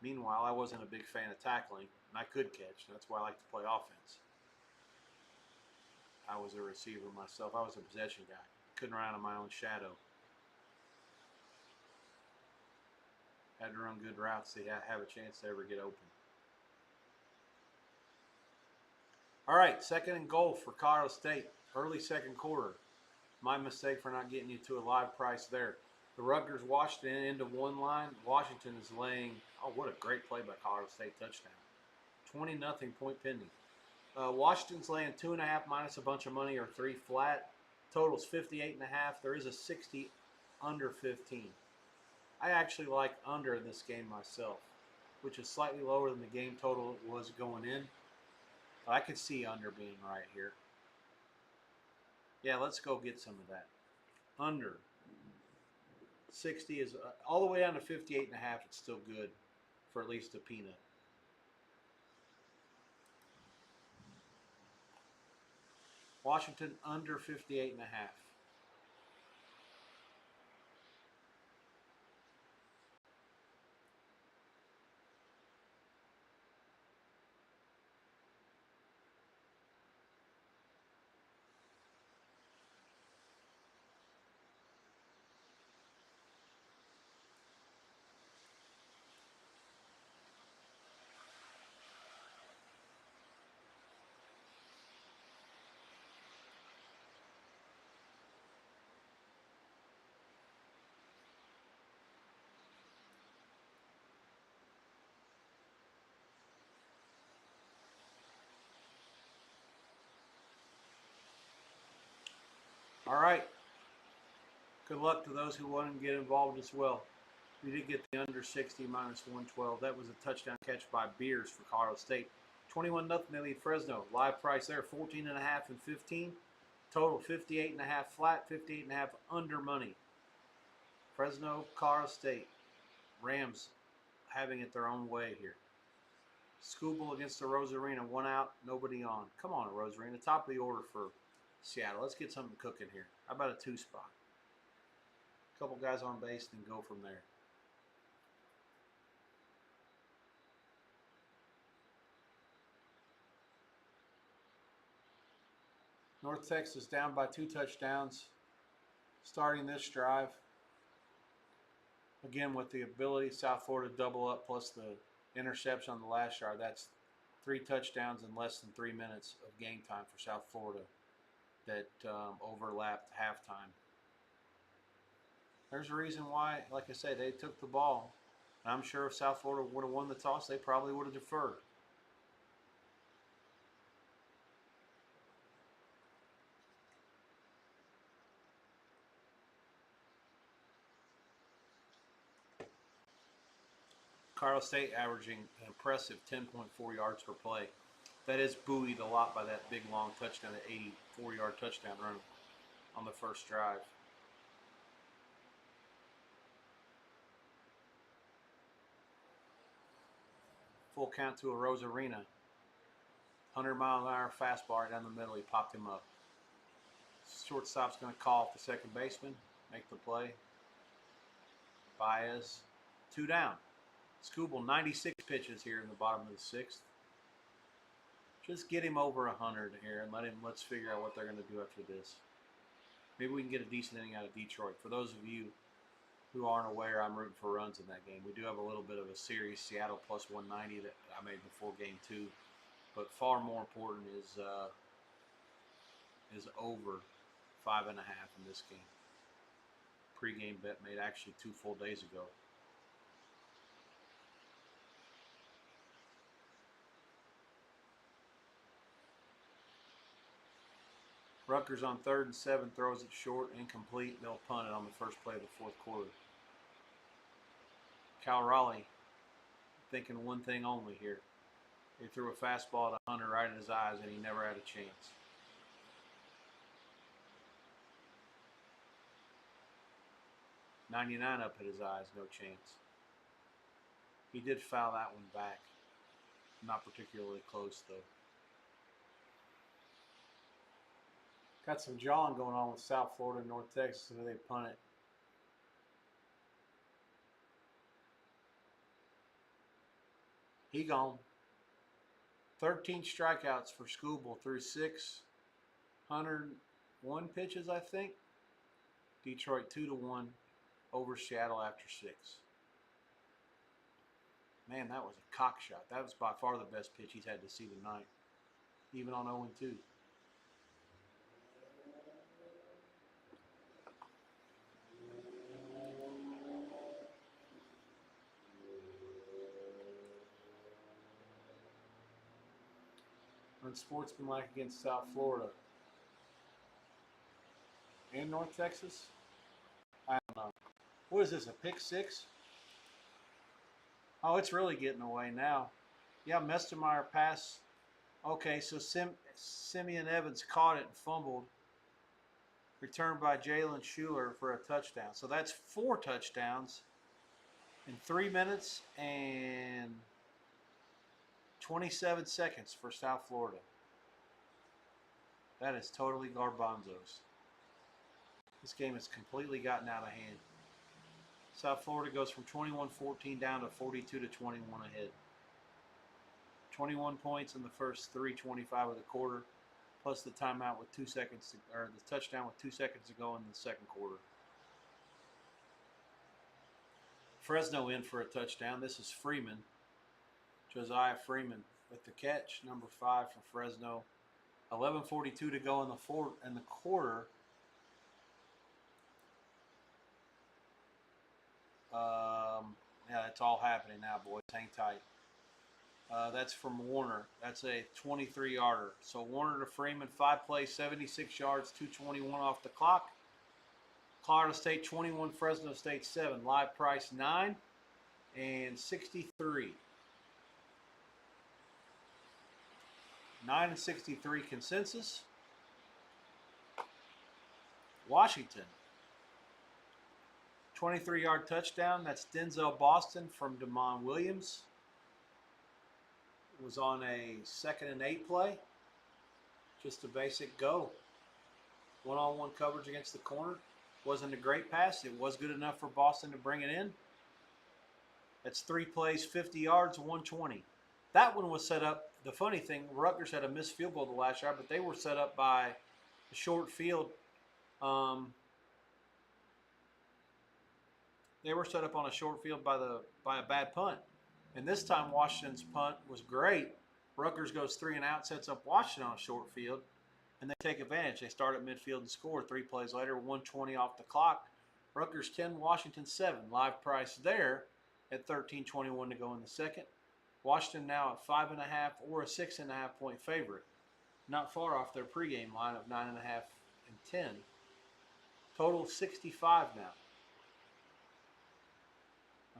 Meanwhile, I wasn't a big fan of tackling, and I could catch. That's why I like to play offense. I was a receiver myself. I was a possession guy. Couldn't run out of my own shadow. Had to run good routes to have a chance to ever get open. All right, 2nd and goal for Colorado State. Early second quarter. My mistake for not getting you to a live price there. The Rutgers-Washington end of 1 line. Washington is laying, oh, what a great play by Colorado State, touchdown. 20-0, point pending. Washington's laying 2.5 minus a bunch of money, or 3 flat. Total's 58.5. There is a 60 under 15. I actually like under in this game myself, which is slightly lower than the game total was going in. But I could see under being right here. Yeah, let's go get some of that. Under 60 is all the way down to 58.5. It's still good for at least a peanut. Washington under 58.5. All right. Good luck to those who want to get involved as well. We did get the under 60 minus 112. That was a touchdown catch by Beers for Colorado State. 21-0 they lead Fresno. Live price there 14.5 and 15. Total 58.5 flat, 58.5 under money. Fresno, Colorado State. Rams having it their own way here. Scooble against the Rosarina. 1 out, nobody on. Come on, Rosarina. Top of the order for Seattle. Let's get something cooking here. How about a 2 spot? A couple guys on base, then go from there. North Texas down by 2 touchdowns. Starting this drive. Again, with the ability South Florida to double up plus the interception on the last drive. That's 3 touchdowns in less than 3 minutes of game time for South Florida that overlapped halftime. There's a reason why, like I say, they took the ball. I'm sure if South Florida would have won the toss, they probably would have deferred. Colorado State averaging an impressive 10.4 yards per play. That is buoyed a lot by that big long touchdown, that 84-yard touchdown run on the first drive. Full count to a Rosarina. 100-mile-an-hour fastball right down the middle. He popped him up. Shortstop's going to call off the second baseman, make the play. Baez, 2 down. Scooble, 96 pitches here in the bottom of the 6th. Just get him over 100 here and let's figure out what they're going to do after this. Maybe we can get a decent inning out of Detroit. For those of you who aren't aware, I'm rooting for runs in that game. We do have a little bit of a series, Seattle plus 190 that I made before game 2. But far more important is over 5.5 in this game. Pre-game bet made actually 2 full days ago. Rutgers on 3rd and 7 throws it short, incomplete. They'll punt it on the first play of the 4th quarter. Cal Raleigh thinking one thing only here. He threw a fastball to Hunter right in his eyes, and he never had a chance. .99 up at his eyes, no chance. He did foul that one back. Not particularly close, though. Got some jawing going on with South Florida and North Texas, so they punt it. He gone. 13 strikeouts for Scooble through 601 pitches, I think. Detroit 2-1 over Seattle after 6. Man, that was a cock shot. That was by far the best pitch he's had to see tonight, even on 0-2. Unsportsmanlike against South Florida and North Texas. I don't know. What is this, a pick 6? Oh, it's really getting away now. Yeah, Mestermeyer pass. Okay, so Simeon Evans caught it and fumbled. Returned by Jalen Schuler for a touchdown. So that's 4 touchdowns in 3 minutes and 27 seconds for South Florida. That is totally garbanzos. This game has completely gotten out of hand. South Florida goes from 21-14 down to 42-21 ahead. 21 points in the first 3:25 of the quarter, plus the timeout with 2 seconds, or the touchdown with 2 seconds to go in the second quarter. Fresno in for a touchdown. This is Freeman. Josiah Freeman with the catch, number 5 for Fresno. 11:42 to go in the quarter. Yeah, it's all happening now, boys. Hang tight. That's from Warner. That's a 23-yarder. So Warner to Freeman, 5 plays, 76 yards, 2:21 off the clock. Colorado State 21, Fresno State 7. Live price 9 and 63. 9 and 63 consensus. Washington. 23-yard touchdown. That's Denzel Boston from Damon Williams. It was on a 2nd and 8 play. Just a basic go. One-on-one coverage against the corner. Wasn't a great pass. It was good enough for Boston to bring it in. That's 3 plays, 50 yards, 120. That one was set up. The funny thing, Rutgers had a missed field goal the last yard, but they were set up by a short field. They were set up on a short field by a bad punt. And this time Washington's punt was great. Rutgers goes 3 and out, sets up Washington on a short field, and they take advantage. They start at midfield and score. 3 plays later, 120 off the clock. Rutgers 10, Washington 7. Live price there at 13:21 to go in the second. Washington now at 5.5 or a 6.5 point favorite. Not far off their pregame line of 9.5 and 10. Total 65 now.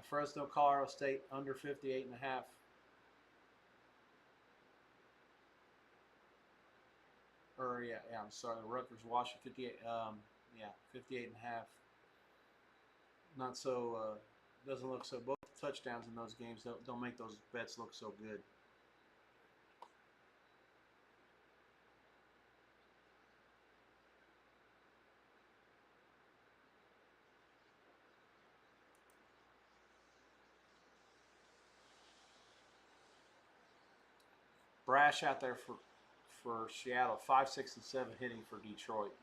Fresno, Colorado State under 58.5. Or yeah, I'm sorry, Rutgers, Washington 58. 58.5. Not so. Doesn't look so. Both touchdowns in those games don't make those bets look so good. Brash out there for Seattle. 5, 6, and 7 hitting for Detroit.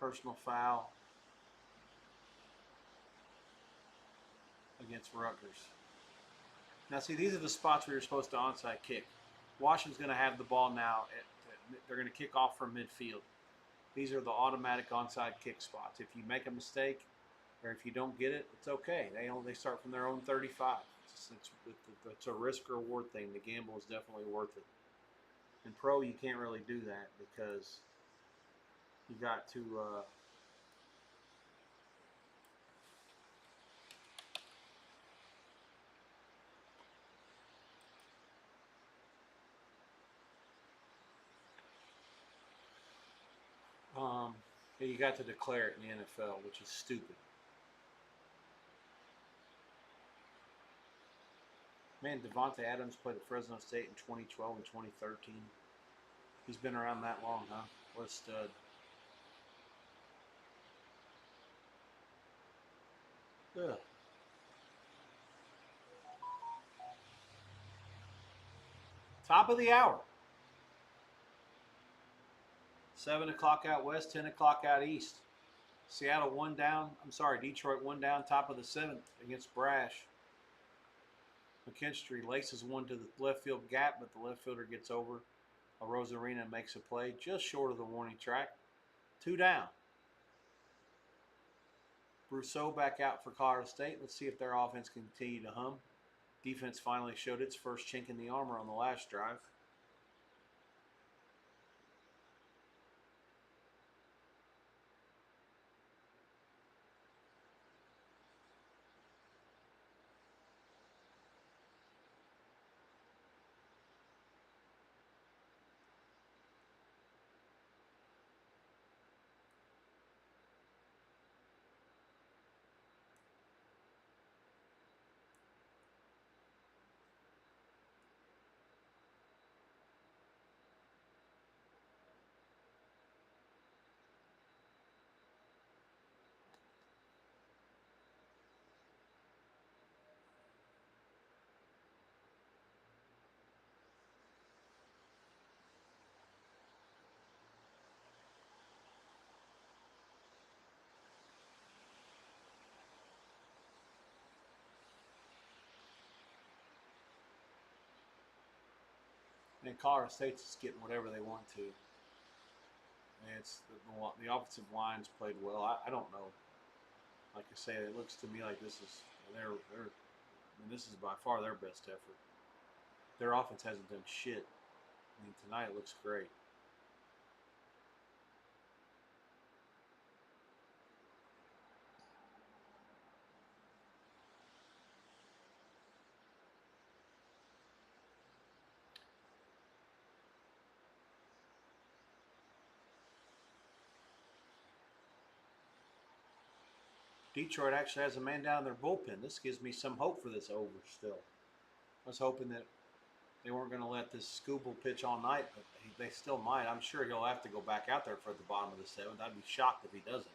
Personal foul against Rutgers. Now, see, these are the spots where you're supposed to onside kick. Washington's going to have the ball now. They're going to kick off from midfield. These are the automatic onside kick spots. If you make a mistake or if you don't get it, it's okay. They start from their own 35. It's a risk-reward thing. The gamble is definitely worth it. In pro, you can't really do that because you got to you got to declare it in the NFL, which is stupid. Man, Devontae Adams played at Fresno State in 2012 and 2013. He's been around that long, huh? What a stud. Ugh. Top of the hour. 7 o'clock out west, 10 o'clock out east. Seattle Detroit 1 down, top of the 7th against Brash. McKinstry laces one to the left field gap, but the left fielder gets over. Rosarina makes a play just short of the warning track. 2 down. Brousseau back out for Colorado State. Let's see if their offense can continue to hum. Defense finally showed its first chink in the armor on the last drive. And Colorado State's just getting whatever they want to. And it's the offensive line's played well. I don't know. Like I say, it looks to me like this is by far their best effort. Their offense hasn't done shit. I mean, tonight it looks great. Detroit actually has a man down in their bullpen. This gives me some hope for this over still. I was hoping that they weren't going to let this Scooble pitch all night, but they still might. I'm sure he'll have to go back out there for the bottom of the seventh. I'd be shocked if he doesn't.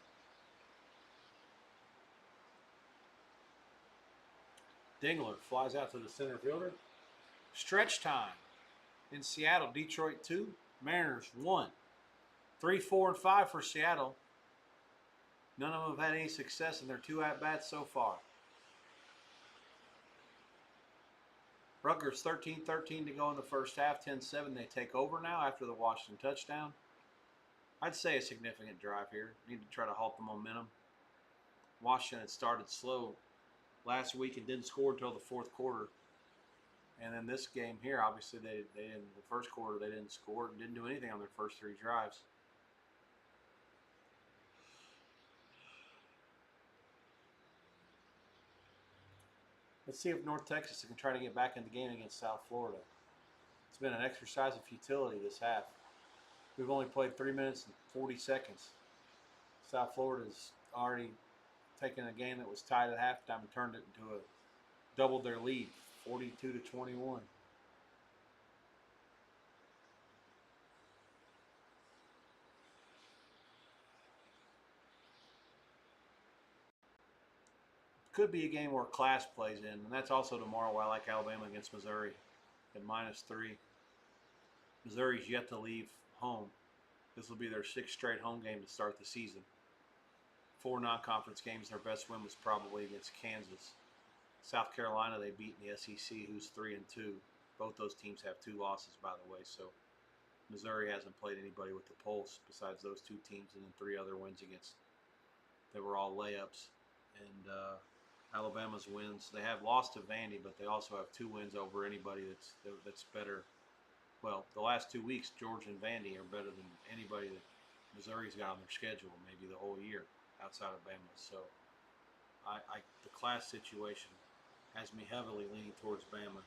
Dingler flies out to the center fielder. Stretch time in Seattle. Detroit 2, Mariners 1. 3, 4, and 5 for Seattle. None of them have had any success in their 2 at-bats so far. Rutgers 13-13 to go in the first half. 10-7 they take over now after the Washington touchdown. I'd say a significant drive here. Need to try to halt the momentum. Washington had started slow last week and didn't score until the fourth quarter. And then this game here, obviously they in the first quarter they didn't score and didn't do anything on their first 3 drives. Let's see if North Texas can try to get back in the game against South Florida. It's been an exercise of futility this half. We've only played 3 minutes and 40 seconds. South Florida's already taken a game that was tied at halftime and turned it into doubled their lead, 42-21. Could be a game where class plays in, and that's also tomorrow. I like Alabama against Missouri at -3. Missouri's yet to leave home. This will be their 6th straight home game to start the season. 4 non-conference games. Their best win was probably against Kansas. South Carolina they beat in the SEC, who's 3-2. Both those teams have 2 losses, by the way. So Missouri hasn't played anybody with the pulse besides those 2 teams, and then 3 other wins against. They were all layups. And Alabama's wins. They have lost to Vandy, but they also have 2 wins over anybody that's better. Well, the last 2 weeks, Georgia and Vandy are better than anybody that Missouri's got on their schedule, maybe the whole year outside of Bama. So, the class situation has me heavily leaning towards Bama,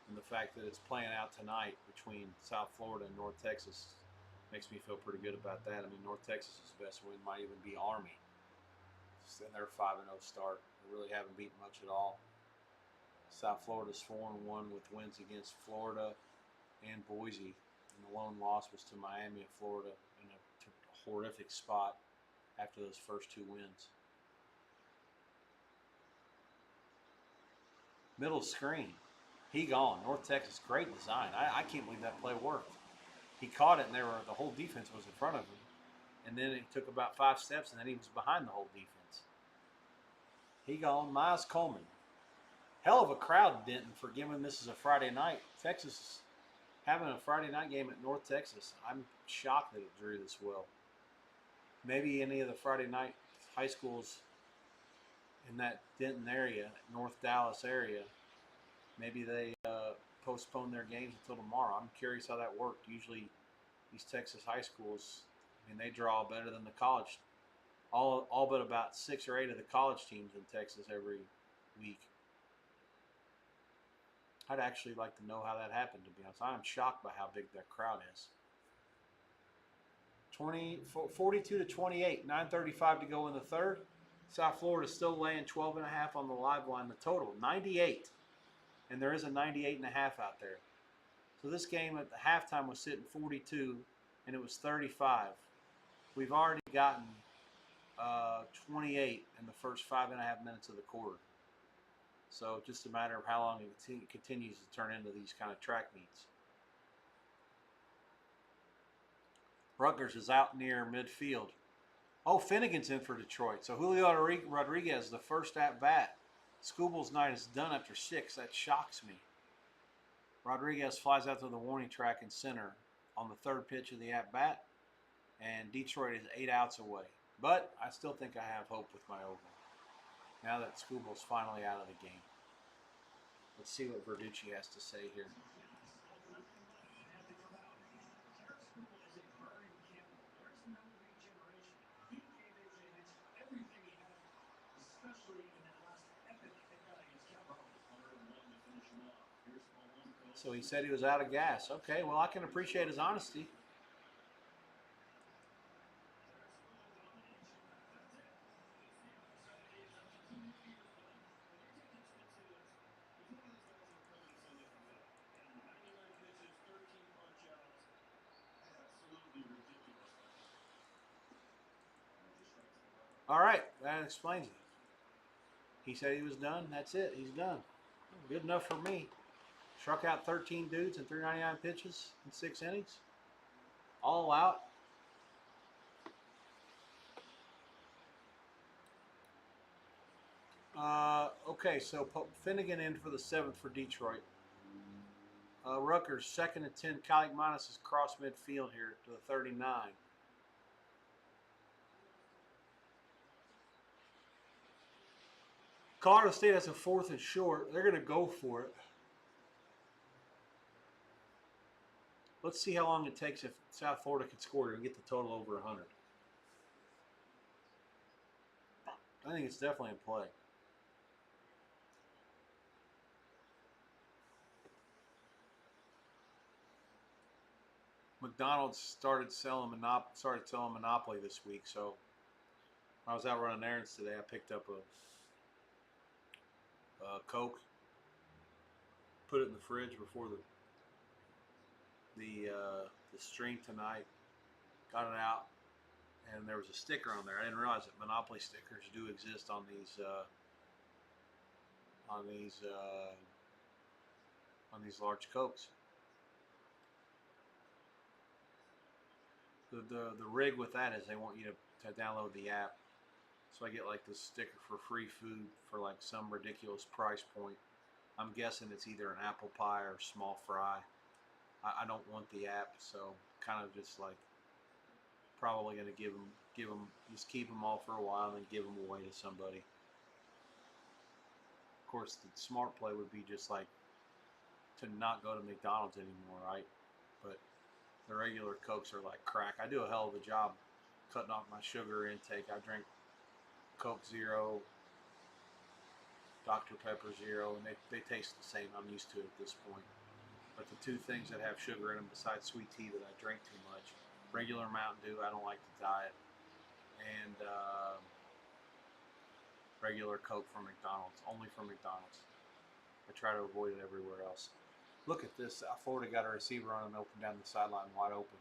and the fact that it's playing out tonight between South Florida and North Texas makes me feel pretty good about that. I mean, North Texas's best win might even be Army. In their 5-0 start. They really haven't beaten much at all. South Florida's 4-1 with wins against Florida and Boise. And the lone loss was to Miami of Florida in a horrific spot after those first 2 wins. Middle screen. He gone. North Texas, great design. I can't believe that play worked. He caught it and the whole defense was in front of him. And then it took about 5 steps and then he was behind the whole defense. He gone. Miles Coleman. Hell of a crowd, Denton, for giving this as a Friday night. Texas having a Friday night game at North Texas. I'm shocked that it drew this well. Maybe any of the Friday night high schools in that Denton area, North Dallas area, maybe they postpone their games until tomorrow. I'm curious how that worked. Usually these Texas high schools, I mean, they draw better than the college. All but about 6 or 8 of the college teams in Texas every week. I'd actually like to know how that happened, to be honest. I'm shocked by how big that crowd is. 42-28, 9:35 to go in the third. South Florida still laying 12.5 on the live line. The total, 98. And there is a 98.5 out there. So this game at the halftime was sitting 42, and it was 35. We've already gotten 28 in the first 5.5 minutes of the quarter. So just a matter of how long it continues to turn into these kind of track meets. Rutgers is out near midfield. Oh, Finnegan's in for Detroit. So Julio Rodriguez, the first at bat. Scooble's night is done after 6. That shocks me. Rodriguez flies out to the warning track in center on the 3rd pitch of the at bat. And Detroit is 8 outs away. But I still think I have hope with my over. Now that Scooble's finally out of the game. Let's see what Verducci has to say here. So he said he was out of gas. Okay, well, I can appreciate his honesty. All right, that explains it. He said he was done. That's it. He's done. Good enough for me. Struck out 13 dudes in 399 pitches in 6 innings. All out. Okay, so Finnegan in for the 7th for Detroit. Rutgers, 2nd and 10. Kalik-Manis is cross midfield here to the 39. Colorado State has a 4th and short. They're going to go for it. Let's see how long it takes if South Florida can score and get the total over 100. I think it's definitely in play. McDonald's started selling Monopoly this week, so when I was out running errands today, I picked up a Coke, put it in the fridge before the stream tonight, got it out, and there was a sticker on there. I didn't realize that Monopoly stickers do exist on these large Cokes. The rig with that is they want you to download the app. So I get like this sticker for free food for like some ridiculous price point. I'm guessing it's either an apple pie or small fry. I don't want the app, so kind of just like probably gonna give them, just keep them all for a while and then give them away to somebody. Of course, the smart play would be just like to not go to McDonald's anymore, right? But the regular Cokes are like crack. I do a hell of a job cutting off my sugar intake. I drink Coke Zero, Dr. Pepper Zero, and they taste the same. I'm used to it at this point. But the two things that have sugar in them besides sweet tea that I drink too much, regular Mountain Dew, I don't like the diet, and regular Coke from McDonald's, only from McDonald's. I try to avoid it everywhere else. Look at this. Florida got a receiver on and open down the sideline, wide open.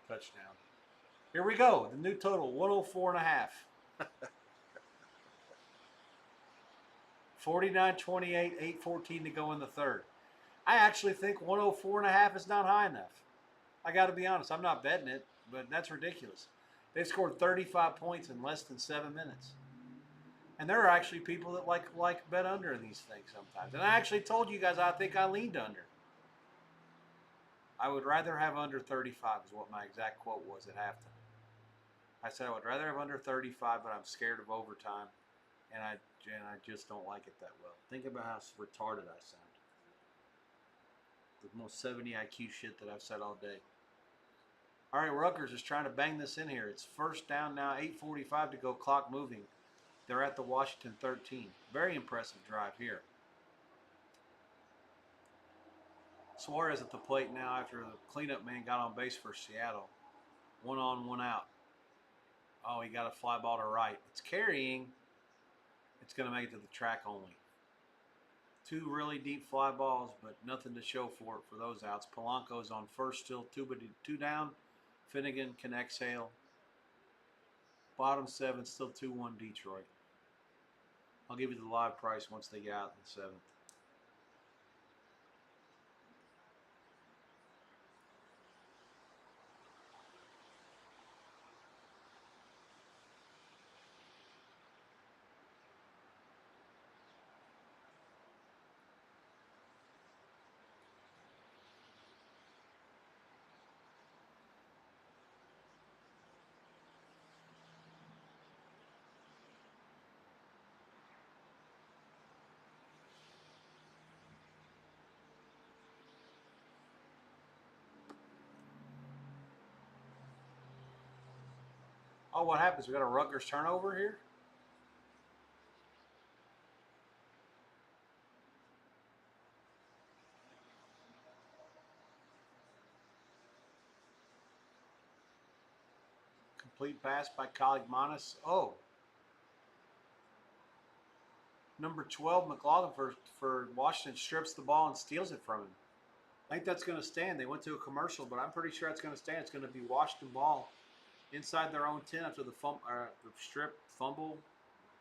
Touchdown. Here we go. The new total, 104.5. 49-28, 8:14 to go in the third. I actually think 104.5 is not high enough. I got to be honest. I'm not betting it, but that's ridiculous. They've scored 35 points in less than 7 minutes. And there are actually people that like bet under in these things sometimes. And I actually told you guys I think I leaned under. I would rather have under 35 is what my exact quote was at halftime. I said I would rather have under 35, but I'm scared of overtime, and I just don't like it that well. Think about how retarded I sound. The most 70 IQ shit that I've said all day. All right, Rutgers is trying to bang this in here. It's first down now, 8:45 to go, clock moving. They're at the Washington 13. Very impressive drive here. Suarez at the plate now after the cleanup man got on base for Seattle. 1 on, 1 out. Oh, he got a fly ball to right. It's carrying. It's going to make it to the track only. 2 really deep fly balls, but nothing to show for it for those outs. Polanco's on first, still 2 down. Finnegan can exhale. Bottom 7, still 2-1 Detroit. I'll give you the live price once they get out in the 7th. Oh, what happens? We got a Rutgers turnover here? Incomplete pass by Kaligmanis. Oh, number 12, McLaughlin for Washington strips the ball and steals it from him. I think that's going to stand. They went to a commercial, but I'm pretty sure it's going to stand. It's going to be Washington ball inside their own 10 after the strip, fumble,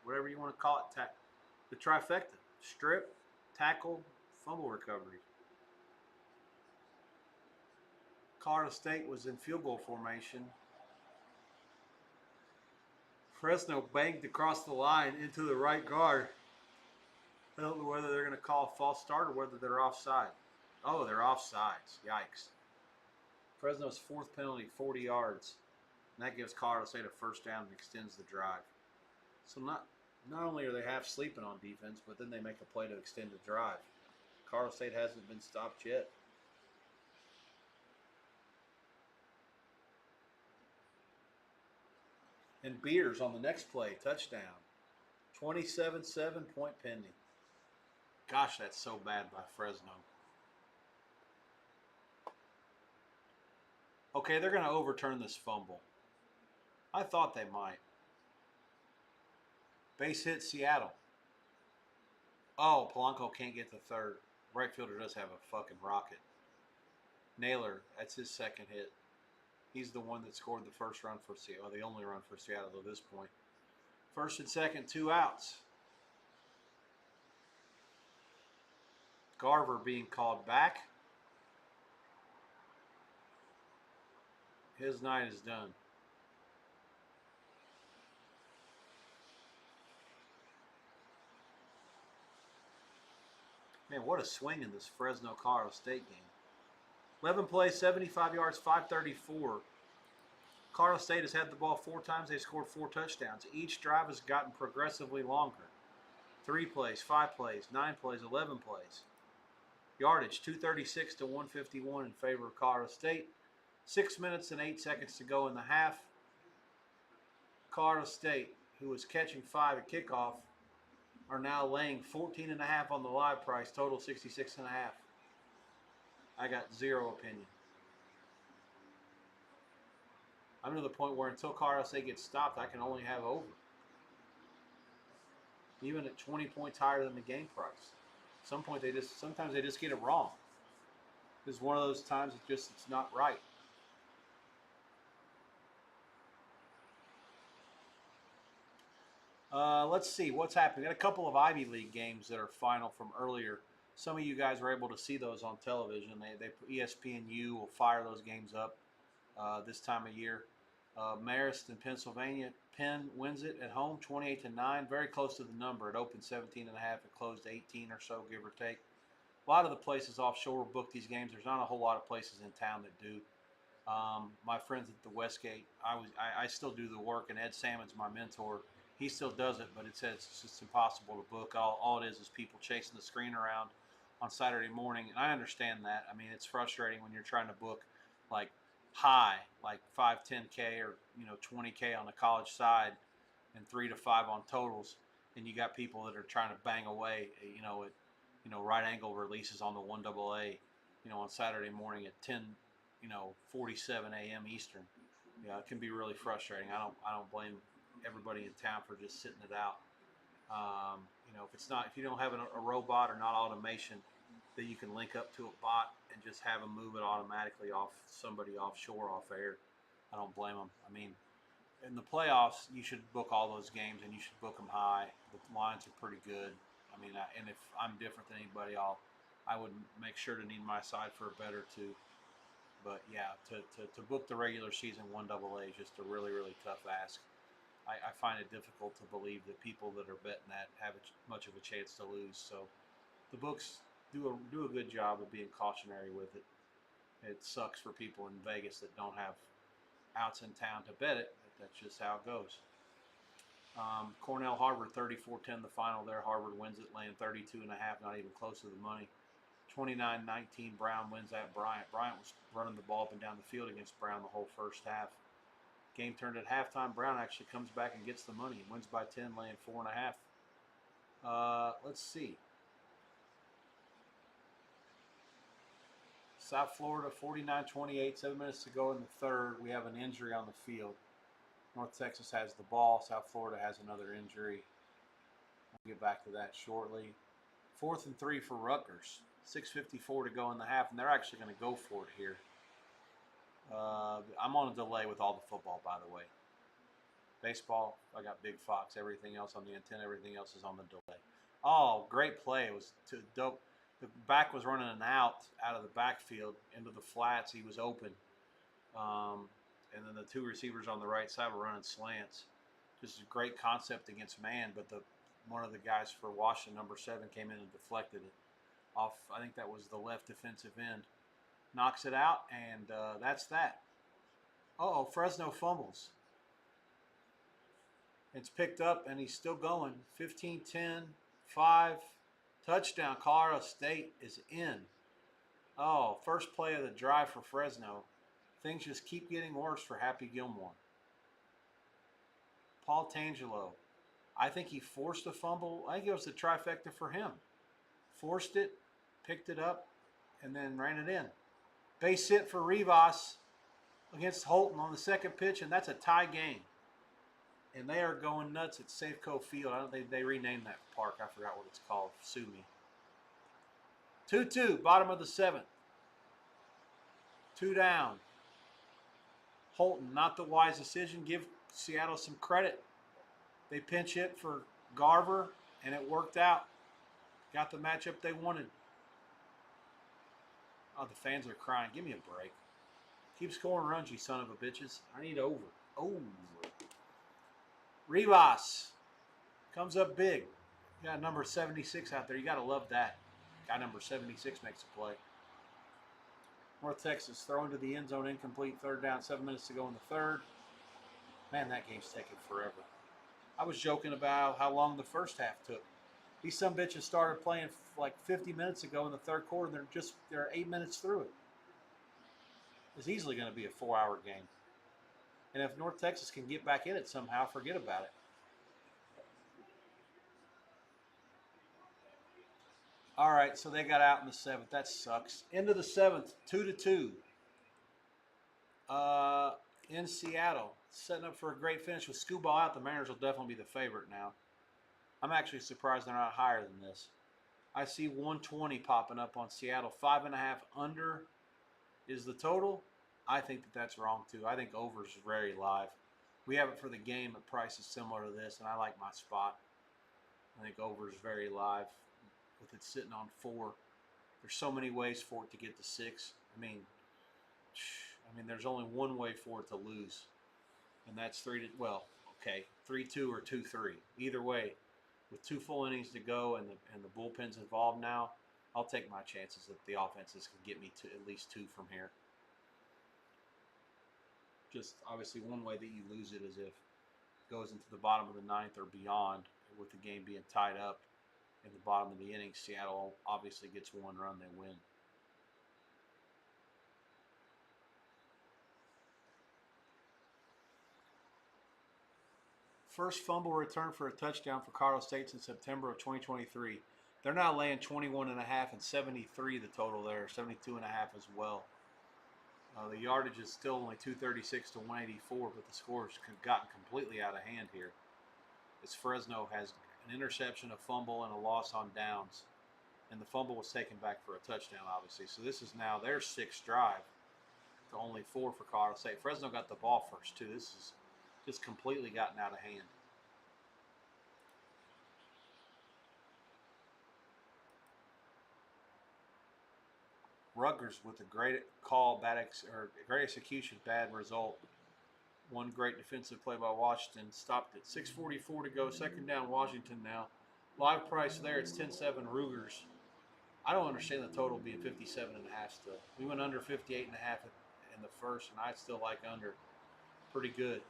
whatever you want to call it. The trifecta: strip, tackle, fumble recovery. Colorado State was in field goal formation. Fresno banked across the line into the right guard. I don't know whether they're going to call a false start or whether they're offside. Oh, they're offsides. Yikes. Fresno's fourth penalty, 40 yards. And that gives Colorado State a first down and extends the drive. So not only are they half sleeping on defense, but then they make a play to extend the drive. Colorado State hasn't been stopped yet. And Beers on the next play, touchdown. 27-7, point pending. Gosh, that's so bad by Fresno. Okay, they're going to overturn this fumble. I thought they might. Base hit Seattle. Oh, Polanco can't get the third. Right fielder does have a fucking rocket. Naylor, that's his second hit. He's the one that scored the first run for Seattle, the only run for Seattle at this point. First and second, 2 outs. Garver being called back. His night is done. Man, what a swing in this Fresno-Colorado State game. 11 plays, 75 yards, 534. Colorado State has had the ball 4 times. They scored 4 touchdowns. Each drive has gotten progressively longer. 3 plays, 5 plays, 9 plays, 11 plays. Yardage, 236 to 151 in favor of Colorado State. 6 minutes and 8 seconds to go in the half. Colorado State, who was catching 5 at kickoff, are now laying 14.5 on the live price, total 66.5. I got zero opinion. I'm to the point where until Colorado State gets stopped, I can only have over. Even at 20 points higher than the game price. At some point sometimes they just get it wrong. This is one of those times it's not right. Let's see what's happening. Got a couple of Ivy League games that are final from earlier. Some of you guys were able to see those on television. ESPNU will fire those games up this time of year. Marist in Pennsylvania. Penn wins it at home, 28-9. Very close to the number. It opened 17.5. It closed 18 or so, give or take. A lot of the places offshore book these games. There's not a whole lot of places in town that do. My friends at the Westgate, I still do the work, and Ed Salmon's my mentor. He still does it, but it says it's just impossible to book. All it is people chasing the screen around on Saturday morning, and I understand that. I mean, it's frustrating when you're trying to book like high, like 5, 10K or 20K on the college side, and 3 to 5 on totals, and you got people that are trying to bang away, at right angle releases on the 1AA, on Saturday morning at 10:47 a.m. Eastern. Yeah, it can be really frustrating. I don't blame everybody in town for just sitting it out. If you don't have a robot or not automation that you can link up to a bot and just have them move it automatically off somebody offshore, off air, I don't blame them. I mean, in the playoffs, you should book all those games and you should book them high. The lines are pretty good. I mean, and if I'm different than anybody, I would make sure to need my side for a bet or two. But yeah, to book the regular season 1AA is just a really, really tough ask. I find it difficult to believe that people that are betting that have much of a chance to lose. So the books do a good job of being cautionary with it. It sucks for people in Vegas that don't have outs in town to bet it, but that's just how it goes. Cornell Harvard 34-10 the final there. Harvard wins it, laying 32.5, not even close to the money. 29-19 Brown wins at Bryant. Bryant was running the ball up and down the field against Brown the whole first half. Game turned at halftime. Brown actually comes back and gets the money. Wins by 10, laying 4.5. Let's see. South Florida 49-28. 7 minutes to go in the third. We have an injury on the field. North Texas has the ball. South Florida has another injury. We'll get back to that shortly. 4th and 3 for Rutgers. 6:54 to go in the half, and they're actually going to go for it here. I'm on a delay with all the football, by the way. Baseball, I got Big Fox. Everything else on the antenna, everything else is on the delay. Oh, great play. It was too dope. The back was running an out of the backfield into the flats. He was open. And then the 2 receivers on the right side were running slants. Just a great concept against man, but one of the guys for Washington, number 7, came in and deflected it off. I think that was the left defensive end. Knocks it out, and that's that. Uh-oh, Fresno fumbles. It's picked up, and he's still going. 15-10, 5, touchdown. Colorado State is in. Oh, first play of the drive for Fresno. Things just keep getting worse for Happy Gilmore. Paul Tangelo. I think he forced a fumble. I think it was the trifecta for him. Forced it, picked it up, and then ran it in. Base hit for Rivas against Holton on the second pitch, and that's a tie game. And they are going nuts at Safeco Field. I don't think they renamed that park. I forgot what it's called. Sue me. 2-2, bottom of the 7th. 2 down. Holton, not the wise decision. Give Seattle some credit. They pinch hit for Garver, and it worked out. Got the matchup they wanted. Oh, the fans are crying. Give me a break. Keep scoring runs, you son of a bitches. I need over. Oh. Rivas comes up big. You got number 76 out there. You got to love that. Guy number 76 makes a play. North Texas throwing to the end zone, incomplete, 3rd down, 7 minutes to go in the 3rd. Man, that game's taking forever. I was joking about how long the first half took. These some bitches started playing like 50 minutes ago in the 3rd quarter. They're 8 minutes through it. It's easily going to be a 4-hour game. And if North Texas can get back in it somehow, forget about it. All right, so they got out in the 7th. That sucks. Into the 7th, 2-2. In Seattle, setting up for a great finish with Scooball out. The Mariners will definitely be the favorite now. I'm actually surprised they're not higher than this. I see 120 popping up on Seattle. 5.5 under is the total. I think that's wrong too. I think over is very live. We have it for the game at prices similar to this, and I like my spot. I think over is very live. With it sitting on 4, there's so many ways for it to get to 6. I mean, there's only one way for it to lose, and that's 3-2 or 2-3. Either way, with 2 full innings to go and the bullpen's involved now, I'll take my chances that the offenses can get me to at least 2 from here. Just obviously one way that you lose it is if it goes into the bottom of the 9th or beyond, with the game being tied up. In the bottom of the inning, Seattle obviously gets 1 run, they win. First fumble return for a touchdown for Colorado State in September of 2023. They're now laying 21.5 and 73 the total there, 72.5 as well. The yardage is still only 236 to 184, but the score's gotten completely out of hand here. As Fresno has an interception, a fumble, and a loss on downs. And the fumble was taken back for a touchdown, obviously. So this is now their 6th drive to only 4 for Colorado State. Fresno got the ball first, too. This is just completely gotten out of hand. Rutgers with a great call, great execution, bad result. One great defensive play by Washington. Stopped at 6:44 to go. 2nd down, Washington now. Live price there, it's 10-7 Rugers. I don't understand the total being 57.5 still. We went under 58.5 in the first, and I still like under. Pretty good.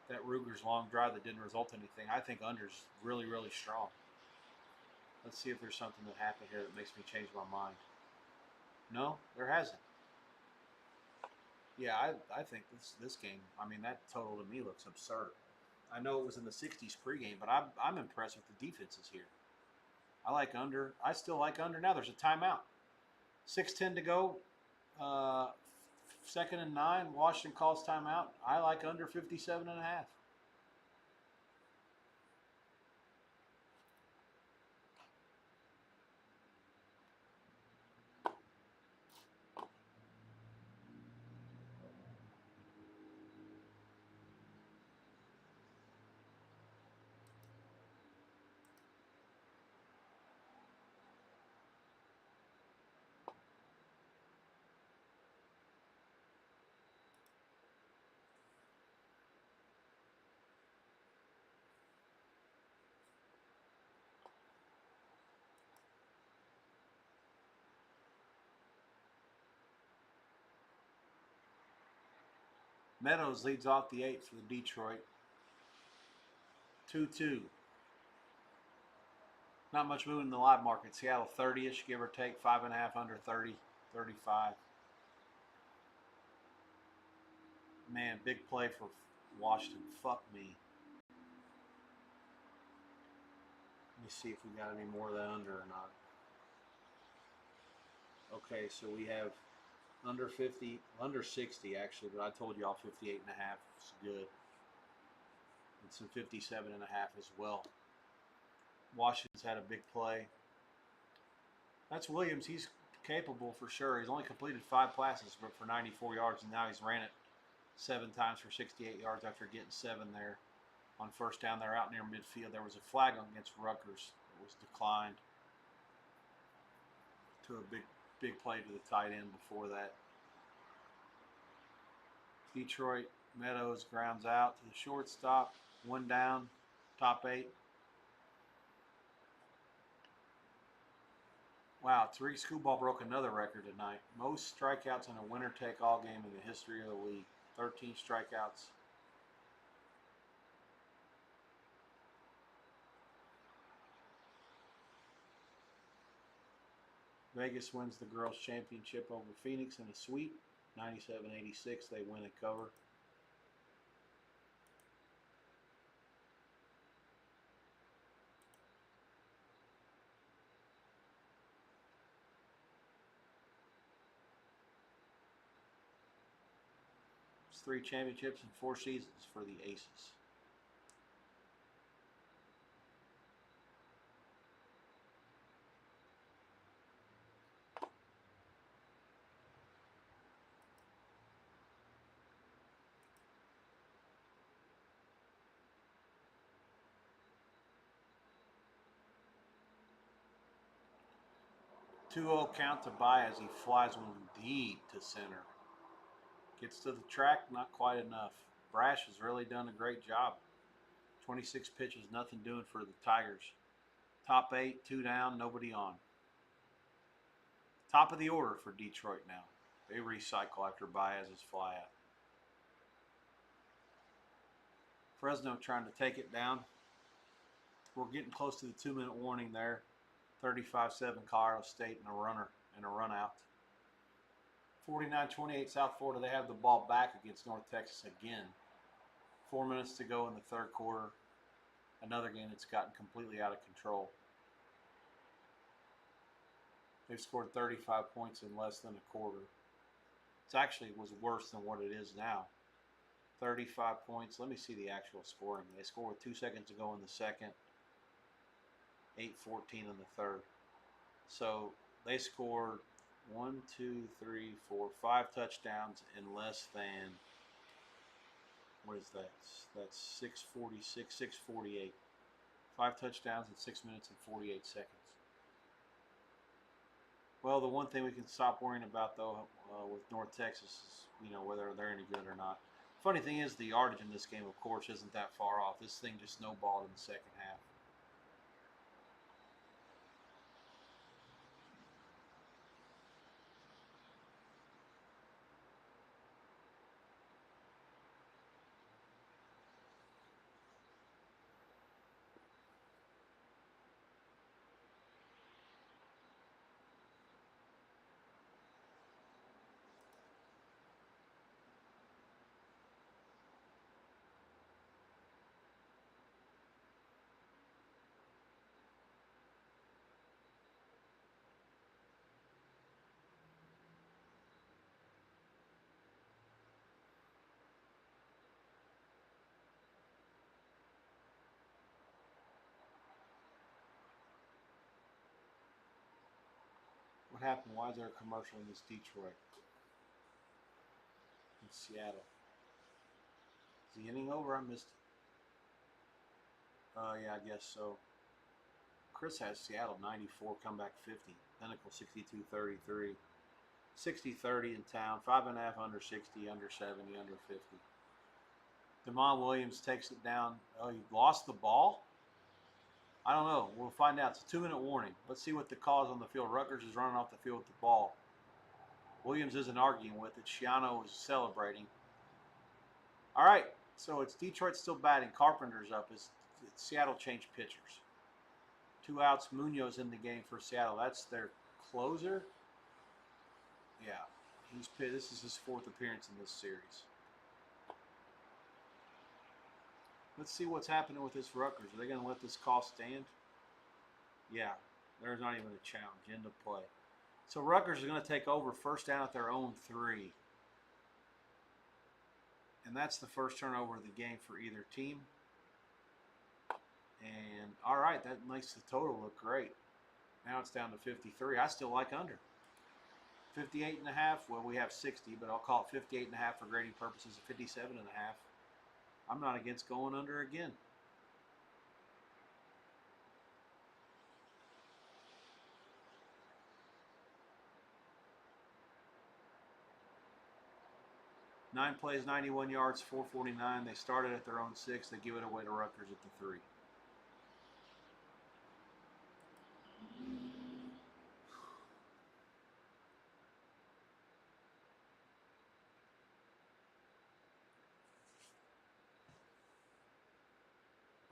That Rugers long drive that didn't result in anything, I think under's really, really strong. Let's see if there's something that happened here that makes me change my mind. No, there hasn't. Yeah, I think this game, that total to me looks absurd. I know it was in the 60s pregame, but I'm impressed with the defenses here. I like under. I still like under. Now there's a timeout. 6:10 to go. 2nd and 9. Washington calls timeout. I like under 57.5. Meadows leads off the 8th for the Detroit. 2-2. Not much moving in the live market. Seattle 30-ish, give or take, 5.5 under 30, 35. Man, big play for Washington. Fuck me. Let me see if we got any more of that under or not. Okay, so we have under 50, under 60 actually, but I told y'all 58.5 is good. And some 57.5 as well. Washington's had a big play. That's Williams. He's capable for sure. He's only completed 5 passes for 94 yards, and now he's ran it 7 times for 68 yards after getting 7 there on first down. They're out near midfield. There was a flag against Rutgers. It was declined to a big play to the tight end before that. Detroit, Meadows grounds out to the shortstop. 1 down, top 8. Wow, Tariq Skubal broke another record tonight. Most strikeouts in a winner-take-all game in the history of the league. 13 strikeouts. Vegas wins the girls' championship over Phoenix in a sweep. 97-86, they win and cover. It's 3 championships in 4 seasons for the Aces. Two-0 count to Baez. He flies one deep to center. Gets to the track, not quite enough. Brash has really done a great job. 26 pitches, nothing doing for the Tigers. Top 8, 2 down, nobody on. Top of the order for Detroit now. They recycle after Baez's fly out. Fresno trying to take it down. We're getting close to the 2-minute warning there. 35-7 Colorado State and a runner and a run out. 49-28 South Florida. They have the ball back against North Texas again. 4 minutes to go in the 3rd quarter. Another game that's gotten completely out of control. They've scored 35 points in less than a quarter. It actually was worse than what it is now. 35 points. Let me see the actual scoring. They scored 2 seconds to go in the 2nd. 8-14 in the 3rd. So they scored 1, 2, 3, 4, 5 touchdowns in less than, what is that? That's 6:46, 6:48. 5 touchdowns in 6 minutes and 48 seconds. Well, the one thing we can stop worrying about though with North Texas is, whether they're any good or not. Funny thing is, the yardage in this game, of course, isn't that far off. This thing just snowballed in the 2nd half. What happened? Why is there a commercial in this Detroit? In Seattle. Is the inning over? I missed it. Yeah, I guess so. Chris has Seattle 94, comeback 50. Pinnacle 62-33. 60-30 in town. 5.5 under 60, under 70, under 50. Damon Williams takes it down. Oh, he lost the ball? I don't know. We'll find out. It's a 2-minute warning. Let's see what the call is on the field. Rutgers is running off the field with the ball. Williams isn't arguing with it. Shiano is celebrating. All right. So it's Detroit still batting. Carpenter's up. It's Seattle changed pitchers. 2 outs. Munoz in the game for Seattle. That's their closer. Yeah. This is his 4th appearance in this series. Let's see what's happening with this Rutgers. Are they going to let this call stand? Yeah. There's not even a challenge. End of play. So Rutgers is going to take over first down at their own 3. And that's the first turnover of the game for either team. And, all right, that makes the total look great. Now it's down to 53. I still like under. 58.5, well, we have 60, but I'll call it 58.5 for grading purposes of 57.5. I'm not against going under again. Nine plays, 91 yards, 449. They started at their own 6. They give it away to Rutgers at the 3.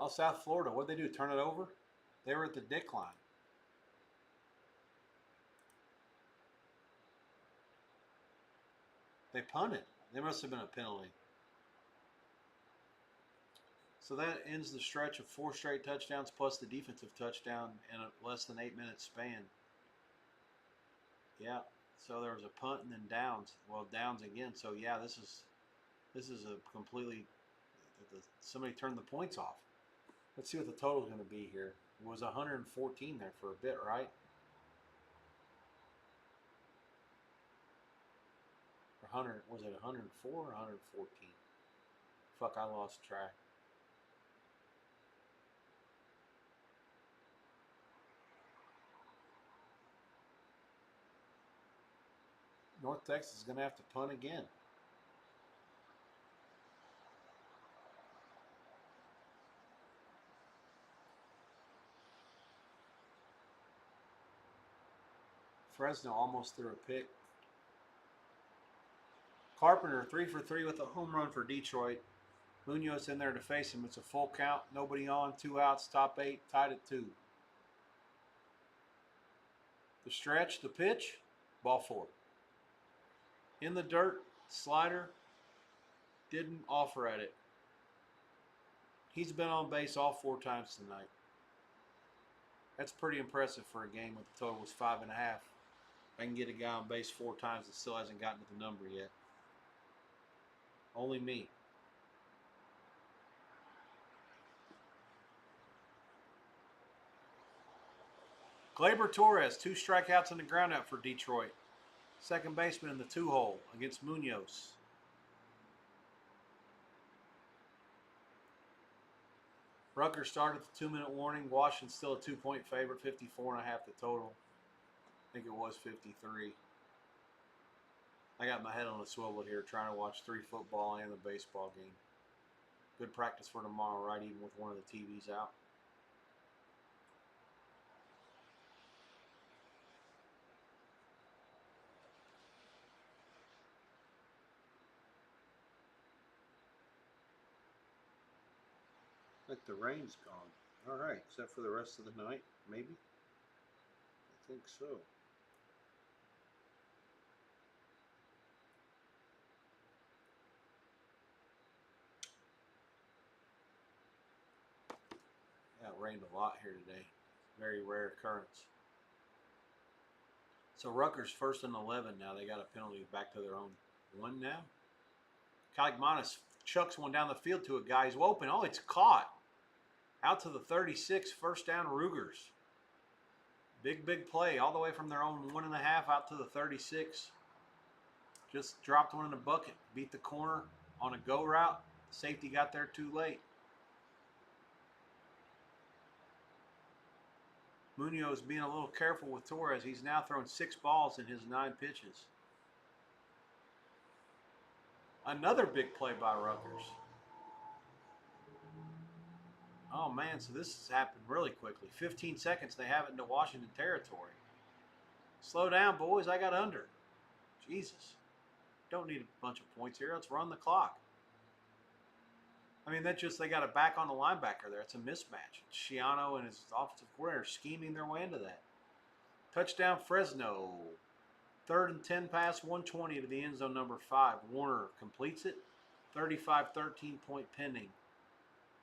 Oh, South Florida, what'd they do? Turn it over? They were at the decline. They punted. There must have been a penalty. So that ends the stretch of 4 straight touchdowns plus the defensive touchdown in a less than 8-minute span. Yeah. So there was a punt and then downs. Well, downs again. So yeah, this is a completely somebody turned the points off. Let's see what the total is going to be here. It was 114 there for a bit, right? Or 100, was it 104 or 114? Fuck, I lost track. North Texas is going to have to punt again. Fresno almost threw a pick. Carpenter 3 for 3 with a home run for Detroit. Munoz in there to face him. It's a full count. Nobody on. 2 outs. Top 8. Tied at 2. The stretch. The pitch. Ball 4. In the dirt. Slider. Didn't offer at it. He's been on base all 4 times tonight. That's pretty impressive for a game with the total was 5.5. I can get a guy on base 4 times that still hasn't gotten to the number yet. Only me. Gleyber Torres, 2 strikeouts and a groundout for Detroit. Second baseman in the 2-hole against Munoz. Rutgers started the 2-minute warning. Washington still a 2-point favorite, 54.5 the total. I think it was 53. I got my head on a swivel here trying to watch 3 football and the baseball game. Good practice for tomorrow, right? Even with one of the TVs out. Like the rain's gone. All right, except for the rest of the night, maybe? I think so. Yeah, it rained a lot here today. Very rare occurrence. So Rutgers first and 11 now. They got a penalty back to their own 1 now. Kaligmanis chucks one down the field to a guy. He's open. Oh, it's caught. Out to the 36, first down, Rugers. Big play all the way from their own 1.5 out to the 36. Just dropped one in the bucket. Beat the corner on a go route. Safety got there too late. Munoz being a little careful with Torres. He's now thrown 6 balls in his 9 pitches. Another big play by Rutgers. Oh, man, so this has happened really quickly. 15 seconds, they have it into Washington territory. Slow down, boys. I got under. Jesus. Don't need a bunch of points here. Let's run the clock. I mean, that's just they got a back on the linebacker there. It's a mismatch. Shiano and his offensive coordinator scheming their way into that. Touchdown, Fresno. 3rd and 10 pass, 120 to the end zone number 5. Warner completes it. 35-13 point pending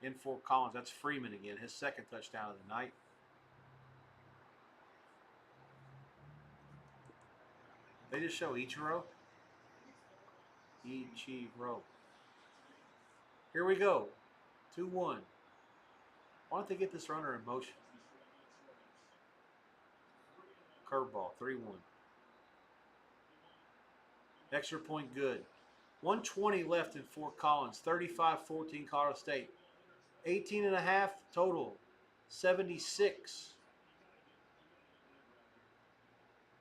in Fort Collins. That's Freeman again, his 2nd touchdown of the night. They just show Ichiro. Ichiro. Here we go. 2-1. Why don't they get this runner in motion? Curveball, 3-1. Extra point good. 120 left in Fort Collins. 35-14 Colorado State. 18.5 total. 76.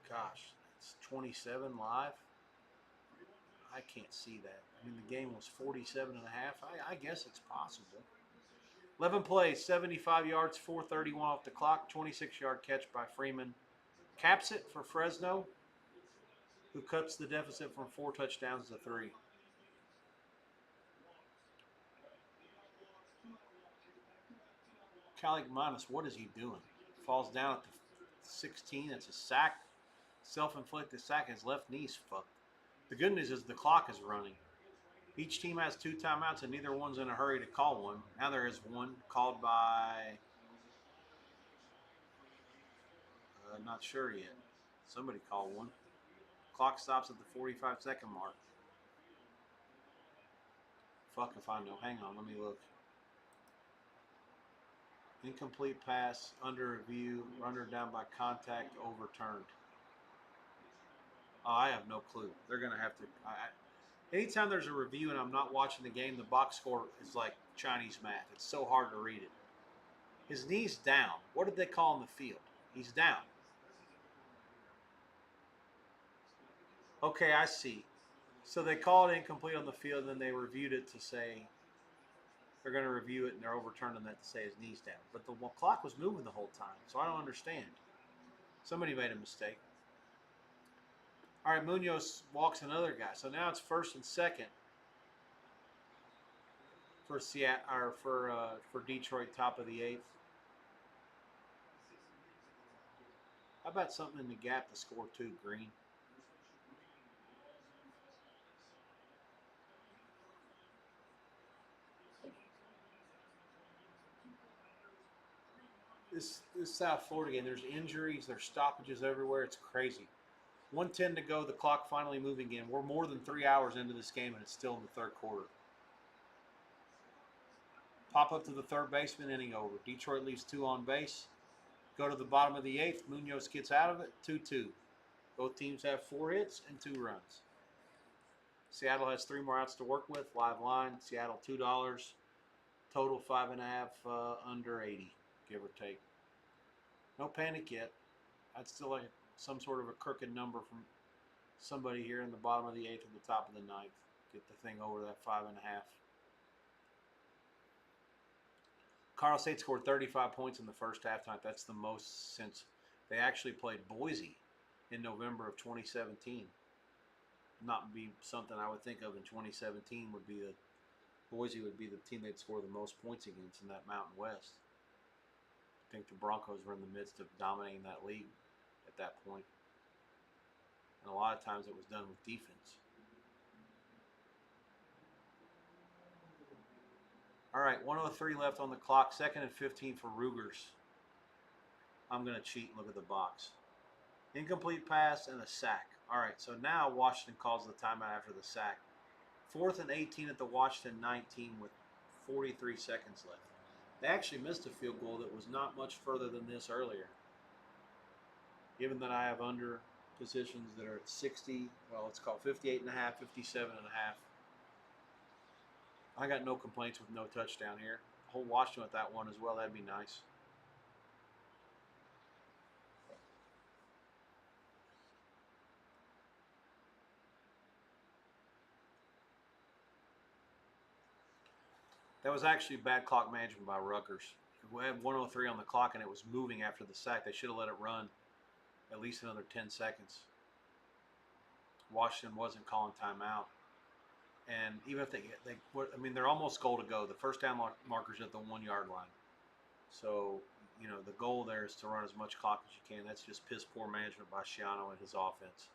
Gosh, that's 27 live. I can't see that. I mean, the game was 47.5. I guess it's possible. 11 plays, 75 yards, 4:31 off the clock. 26-yard catch by Freeman. Caps it for Fresno, who cuts the deficit from 4 touchdowns to 3. Kaligmanis, what is he doing? Falls down at the 16. It's a sack. Self-inflicted sack. His left knee's fucked. The good news is the clock is running. Each team has 2 timeouts, and neither one's in a hurry to call one. Now there is one called by... not sure yet. Somebody called one. Clock stops at the 45-second mark. Fuck if I know. Hang on, let me look. Incomplete pass, under review, runner down by contact, overturned. Oh, I have no clue. They're going to have to... anytime there's a review and I'm not watching the game, the box score is like Chinese math. It's so hard to read it. His knee's down. What did they call in the field? He's down. Okay, I see. So they called it incomplete on the field, and then they reviewed it to say they're going to review it, and they're overturning that to say his knee's down. But the clock was moving the whole time, so I don't understand. Somebody made a mistake. All right, Munoz walks another guy. So now it's 1st and 2nd for Seattle, or for Detroit, top of the 8th. How about something in the gap to score 2, Green? This South Florida game, there's injuries, there's stoppages everywhere. It's crazy. 1:10 to go, the clock finally moving again. We're more than 3 hours into this game, and it's still in the 3rd quarter. Pop up to the 3rd baseman, inning over. Detroit leaves 2 on base. Go to the bottom of the 8th. Munoz gets out of it, 2-2. Both teams have 4 hits and 2 runs. Seattle has 3 more outs to work with. Live line, Seattle $2. Total 5.5 under 80, give or take. No panic yet. I'd still like some sort of a crooked number from somebody here in the bottom of the 8th and the top of the 9th. Get the thing over that 5.5. Colorado State scored 35 points in the first half tonight. That's the most since they actually played Boise in November of 2017. Not be something I would think of in 2017 would be Boise would be the team they'd score the most points against in that Mountain West. I think the Broncos were in the midst of dominating that league at that point. And a lot of times it was done with defense. All right, 1:03 left on the clock. 2nd and 15 for Rugers. I'm going to cheat and look at the box. Incomplete pass and a sack. All right, so now Washington calls the timeout after the sack. 4th and 18 at the Washington 19 with 43 seconds left. They actually missed a field goal that was not much further than this earlier. Given that I have under positions that are at 60, well, let's call 58 and a half, 57 and a half. I got no complaints with no touchdown here. Hold Washington with that one as well. That'd be nice. That was actually bad clock management by Rutgers. We had 103 on the clock and it was moving after the sack. They should have let it run at least another 10 seconds. Washington wasn't calling timeout. And even if I mean, they're almost goal to go. The first down marker's at the 1 yard line. So, you know, the goal there is to run as much clock as you can. That's just piss poor management by Schiano and his offense.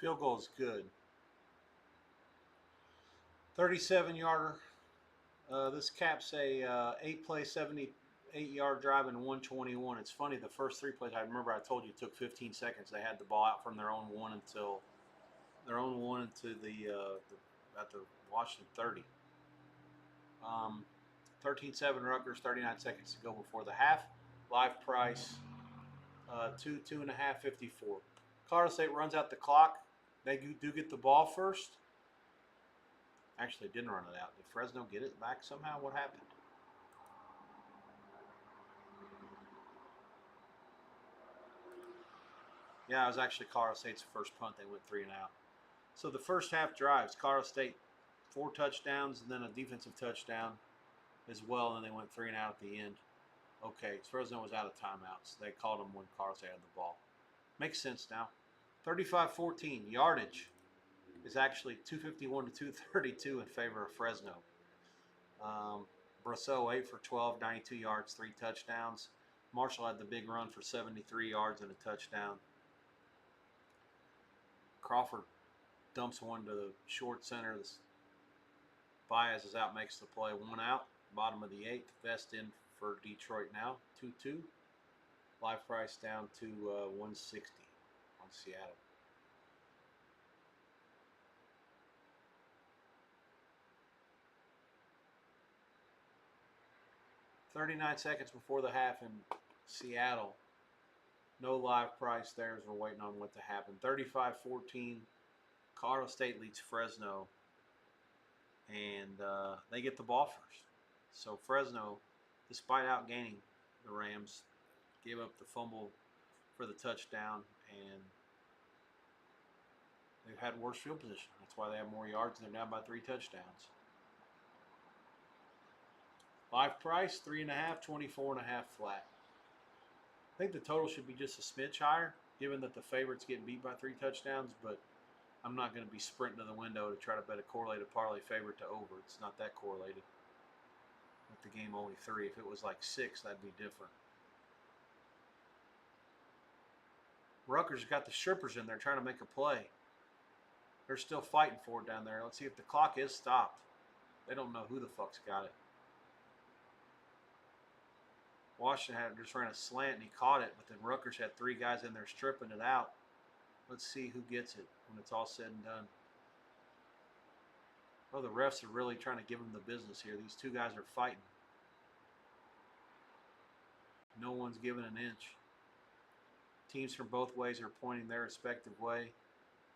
Field goal is good. 37-yarder. This caps a 8-play, 78-yard drive and 121. It's funny, the first 3 plays, I remember I told you it took 15 seconds. They had the ball out from their own one into at the Washington 30. 13-7 Rutgers, 39 seconds to go before the half. Live price, 2.5, 54. Colorado State runs out the clock. They do get the ball first. Actually, didn't run it out. Did Fresno get it back somehow? What happened? Yeah, it was actually Colorado State's first punt. They went 3 and out. So the first half drives, Colorado State 4 touchdowns and then a defensive touchdown as well, and they went 3 and out at the end. Okay, Fresno was out of timeouts. They called them when Colorado State had the ball. Makes sense now. 35-14. Yardage is actually 251 to 232 in favor of Fresno. Brasso 8 for 12, 92 yards, 3 touchdowns. Marshall had the big run for 73 yards and a touchdown. Crawford dumps one to the short center. Baez is out, makes the play. 1 out, bottom of the 8th. Vest in for Detroit now, 2-2. Live price down to 160 on Seattle. $39 seconds before the half in Seattle. No live price there as we're waiting on what to happen. 35-14. Colorado State leads Fresno. And they get the ball first. So Fresno, despite outgaining the Rams, gave up the fumble for the touchdown, and they've had worse field position. That's why they have more yards, and they're down by 3 touchdowns. Live price, 3.5, 24.5 flat. I think the total should be just a smidge higher, given that the favorites get beat by 3 touchdowns, but I'm not going to be sprinting to the window to try to bet a correlated parlay favorite to over. It's not that correlated. With the game only 3. If it was like 6, that'd be different. Rutgers got the strippers in there trying to make a play. They're still fighting for it down there. Let's see if the clock is stopped. They don't know who the fuck's got it. Washington just ran a slant and he caught it, but then Rutgers had 3 guys in there stripping it out. Let's see who gets it when it's all said and done. Oh, the refs are really trying to give them the business here. These 2 guys are fighting. No one's giving an inch. Teams from both ways are pointing their respective way,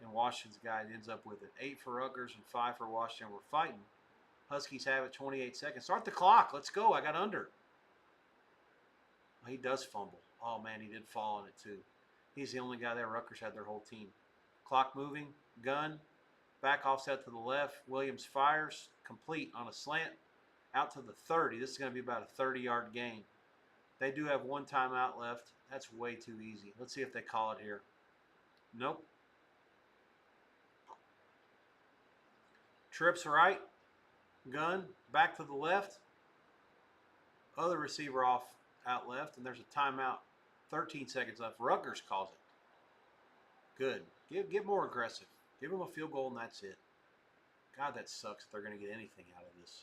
and Washington's guy ends up with it. 8 for Rutgers and 5 for Washington. We're fighting. Huskies have it, 28 seconds. Start the clock. Let's go. I got under. He does fumble. Oh, man, he did fall on it, too. He's the only guy there. Rutgers had their whole team. Clock moving. Gun. Back offset to the left. Williams fires. Complete on a slant. Out to the 30. This is going to be about a 30-yard gain. They do have 1 timeout left. That's way too easy. Let's see if they call it here. Nope. Trips right. Gun. Back to the left. Other receiver off out left. And there's a timeout. 13 seconds left. Rutgers calls it. Good. Get more aggressive. Give them a field goal and that's it. God, that sucks if they're going to get anything out of this.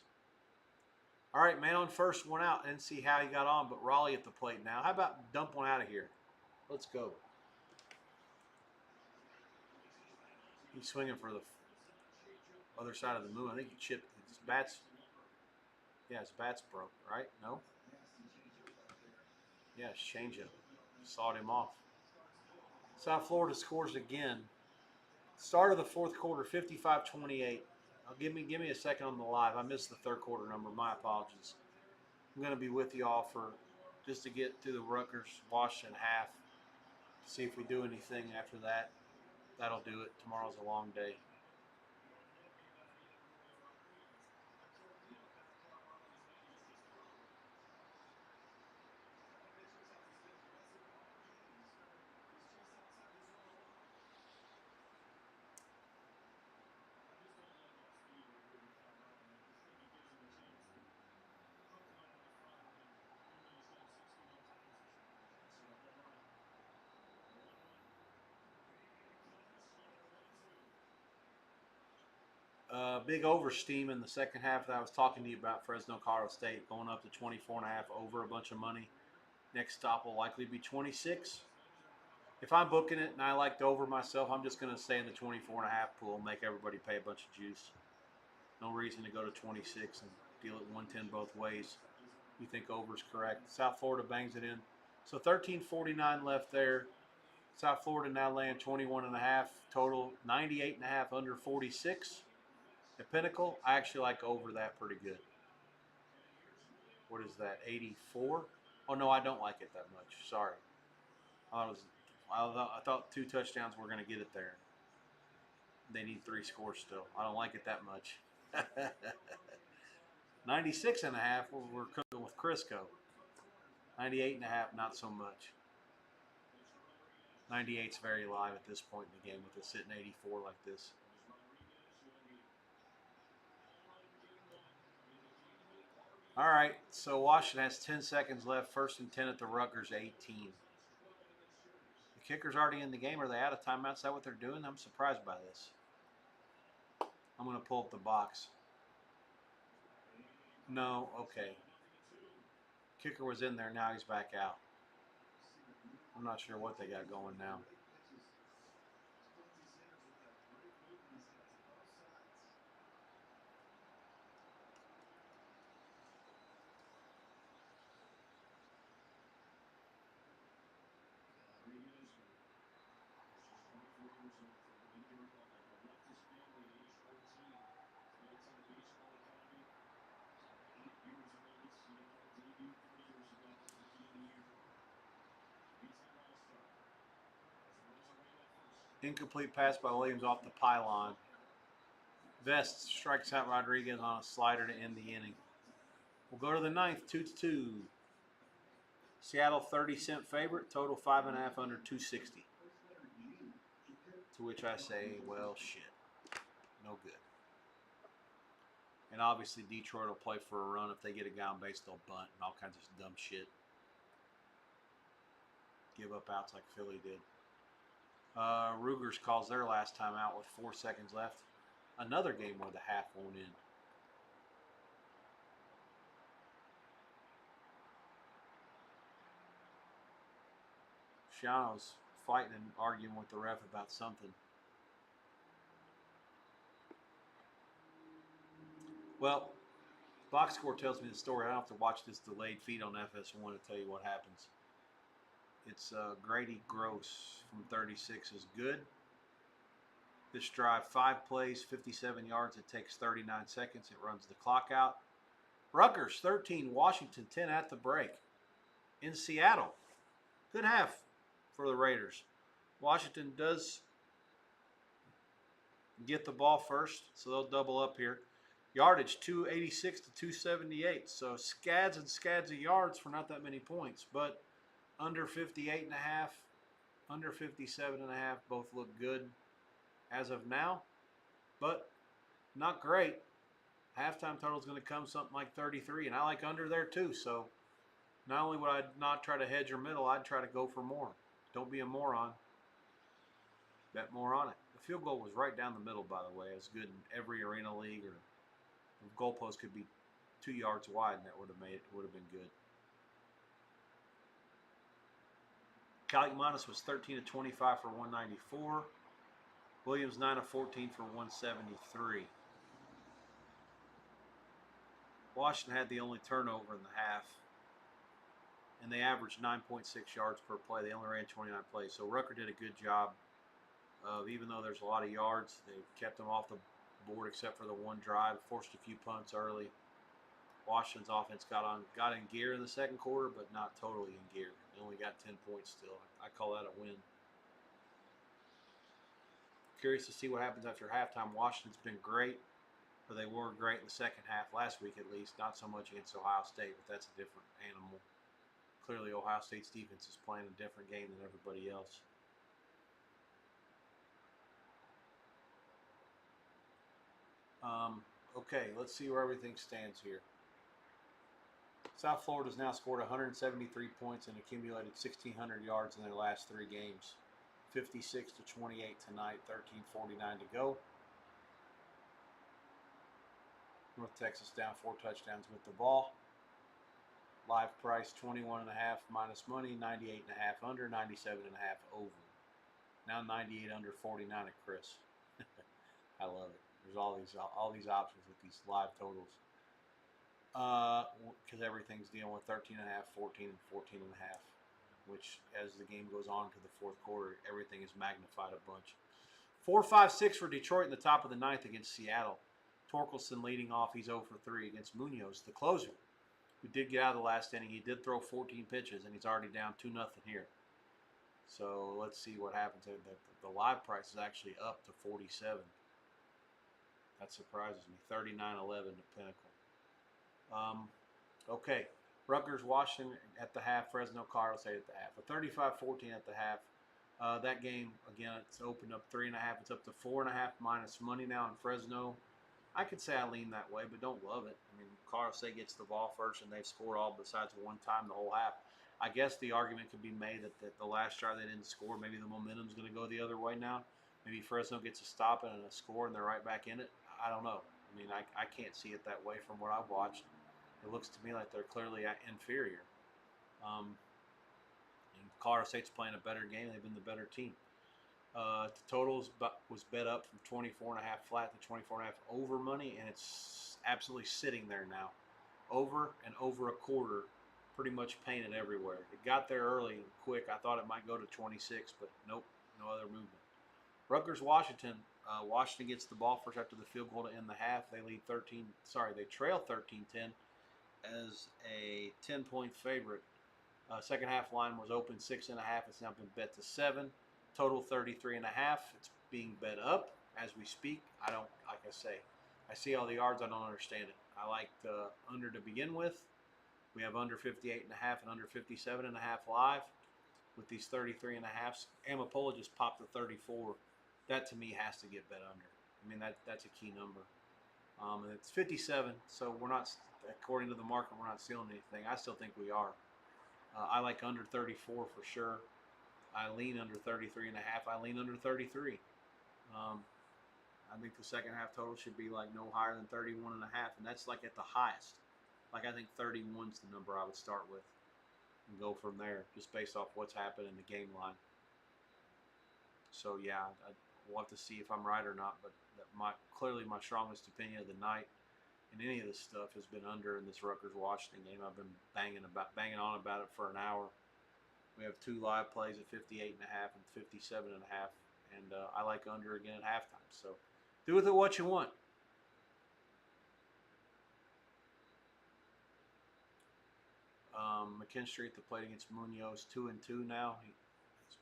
All right, man on first, 1 out. I didn't see how he got on, but Raleigh at the plate now. How about dump one out of here? Let's go. He's swinging for the other side of the moon. I think he chipped his bats. Yeah, his bats broke, right? No? Yeah, changeup. Sawed him off. South Florida scores again. Start of the 4th quarter, 55-28. Give me a second on the live. I missed the 3rd quarter number. My apologies. I'm going to be with you all for just to get through the Rutgers Washington half. See if we do anything after that. That'll do it. Tomorrow's a long day. Big oversteam in the second half that I was talking to you about. Fresno, Colorado State going up to 24.5 over a bunch of money. Next stop will likely be 26. If I'm booking it and I like to over myself, I'm just going to stay in the 24.5 pool and make everybody pay a bunch of juice. No reason to go to 26 and deal at 110 both ways. You think over is correct. South Florida bangs it in. So 13:49 left there. South Florida now laying 21.5 total, 98.5 under 46. At Pinnacle, I actually like over that pretty good. What is that, 84? Oh, no, I don't like it that much. Sorry. I thought 2 touchdowns were going to get it there. They need 3 scores still. I don't like it that much. 96.5, we're cooking with Crisco. 98.5, not so much. 98's very live at this point in the game with it sitting 84 like this. All right, so Washington has 10 seconds left. 1st and 10 at the Rutgers 18. The kicker's already in the game. Are they out of timeout? Is that what they're doing? I'm surprised by this. I'm going to pull up the box. No, okay. Kicker was in there. Now he's back out. I'm not sure what they got going now. Incomplete pass by Williams off the pylon. Vest strikes out Rodriguez on a slider to end the inning. We'll go to the 9th, 2-2. Seattle 30-cent favorite, total 5.5 under 260. To which I say, well, shit. No good. And obviously Detroit will play for a run. If they get a guy on base, they'll bunt and all kinds of dumb shit. Give up outs like Philly did. Rugers calls their last time out with 4 seconds left. Another game where the half won't end. Shiano's fighting and arguing with the ref about something. Well, box score tells me the story. I don't have to watch this delayed feed on FS1 to tell you what happens. It's Grady Gross from 36 is good. This drive, 5 plays, 57 yards. It takes 39 seconds. It runs the clock out. Rutgers 13, Washington 10 at the break in Seattle. Good half for the Raiders. Washington does get the ball first, so they'll double up here. Yardage 286 to 278. So scads and scads of yards for not that many points, but under 58.5, under 57.5, both look good as of now, but not great. Halftime total is going to come something like 33, and I like under there too. So not only would I not try to hedge or middle, I'd try to go for more. Don't be a moron. Bet more on it. The field goal was right down the middle, by the way. It's good in every arena league, or the goalpost could be 2 yards wide, and that would have been good. Kaliakmanis was 13 of 25 for 194. Williams 9 of 14 for 173. Washington had the only turnover in the half, and they averaged 9.6 yards per play. They only ran 29 plays, so Rucker did a good job. Even though there's a lot of yards, they kept them off the board except for the one drive, forced a few punts early. Washington's offense got in gear in the second quarter, but not totally in gear. They only got 10 points still. I call that a win. Curious to see what happens after halftime. Washington's been great, or they were great in the second half last week at least. Not so much against Ohio State, but that's a different animal. Clearly, Ohio State's defense is playing a different game than everybody else. Okay, let's see where everything stands here. South Florida's now scored 173 points and accumulated 1,600 yards in their last 3 games. 56 to 28 tonight, 13:49 to go. North Texas down 4 touchdowns with the ball. Live price 21.5 minus money, 98.5 under, 97.5 over. Now 98 under, 49 at Chris. I love it. There's all these options with these live totals. Because everything's dealing with 13.5, 14, and 14.5, which as the game goes on to the fourth quarter, everything is magnified a bunch. 4-5-6 for Detroit in the top of the ninth against Seattle. Torkelson leading off. He's 0 for 3 against Munoz, the closer, who did get out of the last inning. He did throw 14 pitches, and he's already down 2-0 here. So let's see what happens. The live price is actually up to 47. That surprises me. 39-11 to Pinnacle. Okay. Rutgers, Washington at the half. Fresno, Colorado State at the half. A 35-14 at the half. That game, again, it's opened up 3.5. It's up to 4.5 minus money now in Fresno. I could say I lean that way, but don't love it. I mean, Colorado State gets the ball first, and they've scored all besides one time the whole half. I guess the argument could be made that the last drive they didn't score, maybe the momentum's going to go the other way now. Maybe Fresno gets a stop and a score, and they're right back in it. I don't know. I mean, I can't see it that way from what I've watched. It looks to me like they're clearly inferior. And Colorado State's playing a better game. They've been the better team. The totals was bet up from 24.5 flat to 24.5 over money, and it's absolutely sitting there now. Over and over a quarter, pretty much painted everywhere. It got there early and quick. I thought it might go to 26, but nope, no other movement. Rutgers, Washington. Washington gets the ball first after the field goal to end the half. They trail 13-10 as a 10-point favorite. Second half line was open 6.5. It's now been bet to 7. Total 33.5. It's being bet up as we speak. Like I say, I see all the yards. I don't understand it. I liked under to begin with. We have under 58.5 and under 57.5 live with these 33.5s. Amapola just popped to 34. That to me has to get bet under. I mean, that's a key number. And it's 57, so we're not, according to the market, we're not stealing anything. I still think we are. I like under 34 for sure. I lean under 33.5. I lean under 33. I think the second half total should be like no higher than 31.5, and that's like at the highest. Like I think 31's the number I would start with. and go from there, just based off what's happened in the game line. So yeah, we'll have to see if I'm right or not. But clearly my strongest opinion of the night in any of this stuff has been under in this Rutgers Washington game. I've been banging on about it for an hour. We have 2 live plays at 58.5 and 57.5, and I like under again at halftime. So do with it what you want. McKinstry at the plate against Munoz, 2-2 now.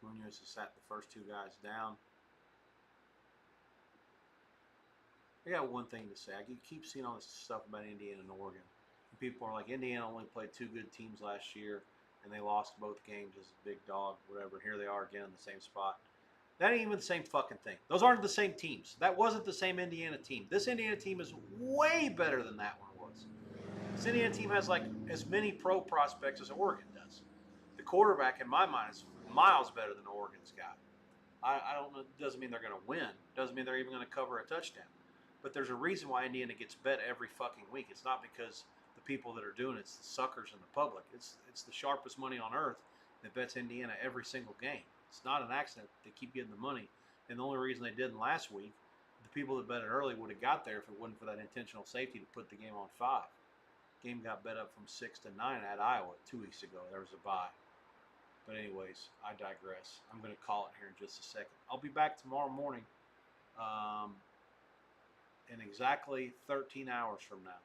Munoz has sat the first 2 guys down. I got one thing to say. I keep seeing all this stuff about Indiana and Oregon. And people are like, Indiana only played 2 good teams last year, and they lost both games as a big dog, whatever. Here they are again in the same spot. That ain't even the same fucking thing. Those aren't the same teams. That wasn't the same Indiana team. This Indiana team is way better than that one was. This Indiana team has like as many pro prospects as Oregon does. The quarterback, in my mind, is miles better than Oregon's got. I don't know. It doesn't mean they're going to win. It doesn't mean they're even going to cover a touchdown. But there's a reason why Indiana gets bet every fucking week. It's not because the people that are doing it's the suckers in the public. It's the sharpest money on earth that bets Indiana every single game. It's not an accident they keep getting the money. And the only reason they didn't last week, the people that bet it early would have got there if it wasn't for that intentional safety to put the game on 5. Game got bet up from 6 to 9 at Iowa 2 weeks ago. There was a bye. But anyways, I digress. I'm going to call it here in just a second. I'll be back tomorrow morning in exactly 13 hours from now.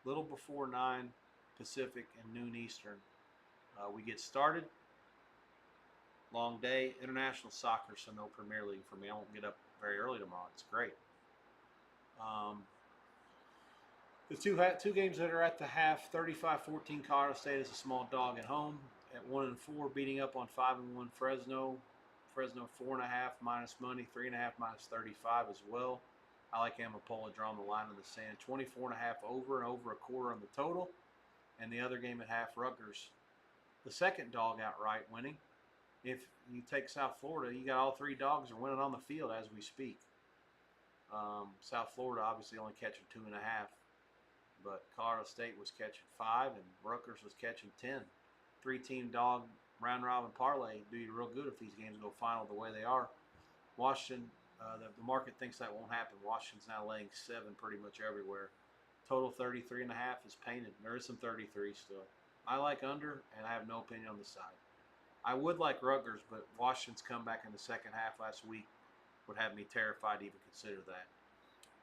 Little before 9 Pacific and noon Eastern. We get started. Long day. International soccer, so no Premier League for me. I won't get up very early tomorrow. It's great. The two games that are at the half, 35-14 Colorado State is a small dog at home. At 1-4, beating up on 5-1 Fresno. Fresno 4.5 minus money, 3.5 minus 35 as well. I like Amapola drawing the line in the sand. 24.5 over and over a quarter on the total. And the other game at half, Rutgers, the second dog outright winning. If you take South Florida, you got all 3 dogs are winning on the field as we speak. South Florida obviously only catching 2.5, but Colorado State was catching 5 and Rutgers was catching 10. 3-team dog round robin parlay do you real good if these games go final the way they are. Washington, the market thinks that won't happen. Washington's now laying 7 pretty much everywhere. Total 33.5 is painted. There is some 33 still. I like under, and I have no opinion on the side. I would like Rutgers, but Washington's comeback in the second half last week would have me terrified to even consider that.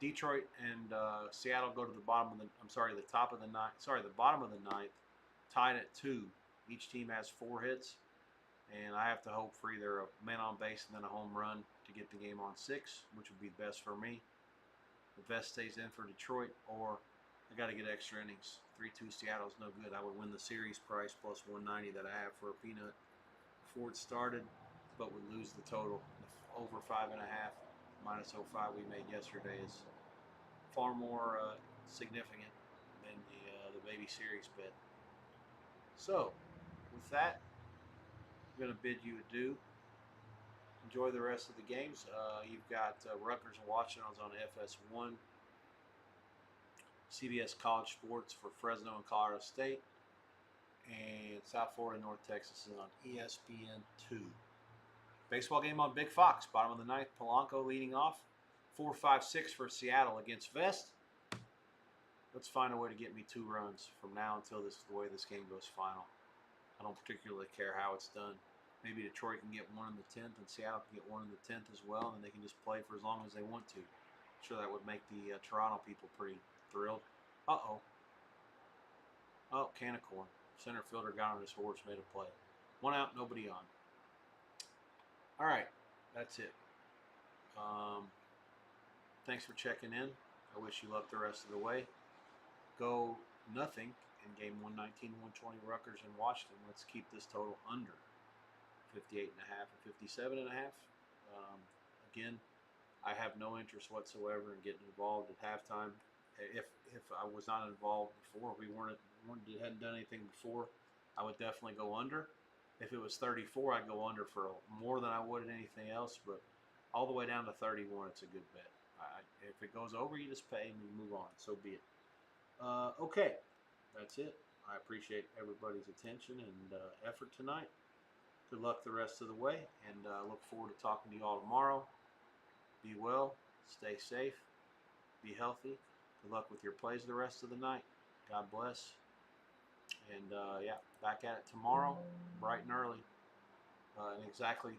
Detroit and Seattle go to the bottom of the. The top of the ninth. The bottom of the ninth, tied at 2. Each team has 4 hits, and I have to hope for either a man on base and then a home run to get the game on 6, which would be best for me. The best stays in for Detroit, or I got to get extra innings. 3-2 Seattle's no good. I would win the series price plus 190 that I have for a peanut before it started, but would lose the total. Over 5.5 minus 0.5 we made yesterday is far more significant than the baby series bet. So, with that, I'm going to bid you adieu. Enjoy the rest of the games. You've got Rutgers and Washington on FS1. CBS College Sports for Fresno and Colorado State. And South Florida and North Texas is on ESPN2. Baseball game on Big Fox. Bottom of the ninth, Polanco leading off. 4-5-6 for Seattle against Vest. Let's find a way to get me 2 runs from now until the way this game goes final. I don't particularly care how it's done. Maybe Detroit can get 1 in the 10th and Seattle can get 1 in the 10th as well, and then they can just play for as long as they want to. I'm sure that would make the Toronto people pretty thrilled. Uh-oh. Oh, can of corn. Center fielder got on his horse, made a play. 1 out, nobody on. All right, that's it. Thanks for checking in. I wish you luck the rest of the way. Go nothing in game 119, 120 Rutgers and Washington. Let's keep this total under 58.5 and 57.5. Again, I have no interest whatsoever in getting involved at halftime. If I was not involved before, hadn't done anything before, I would definitely go under. If it was 34, I'd go under for more than I would in anything else. But all the way down to 31, it's a good bet. If it goes over, you just pay and you move on. So be it. Okay, that's it. I appreciate everybody's attention and effort tonight. Good luck the rest of the way, and look forward to talking to you all tomorrow. Be well, stay safe, be healthy. Good luck with your plays the rest of the night. God bless. And yeah, back at it tomorrow, bright and early, in exactly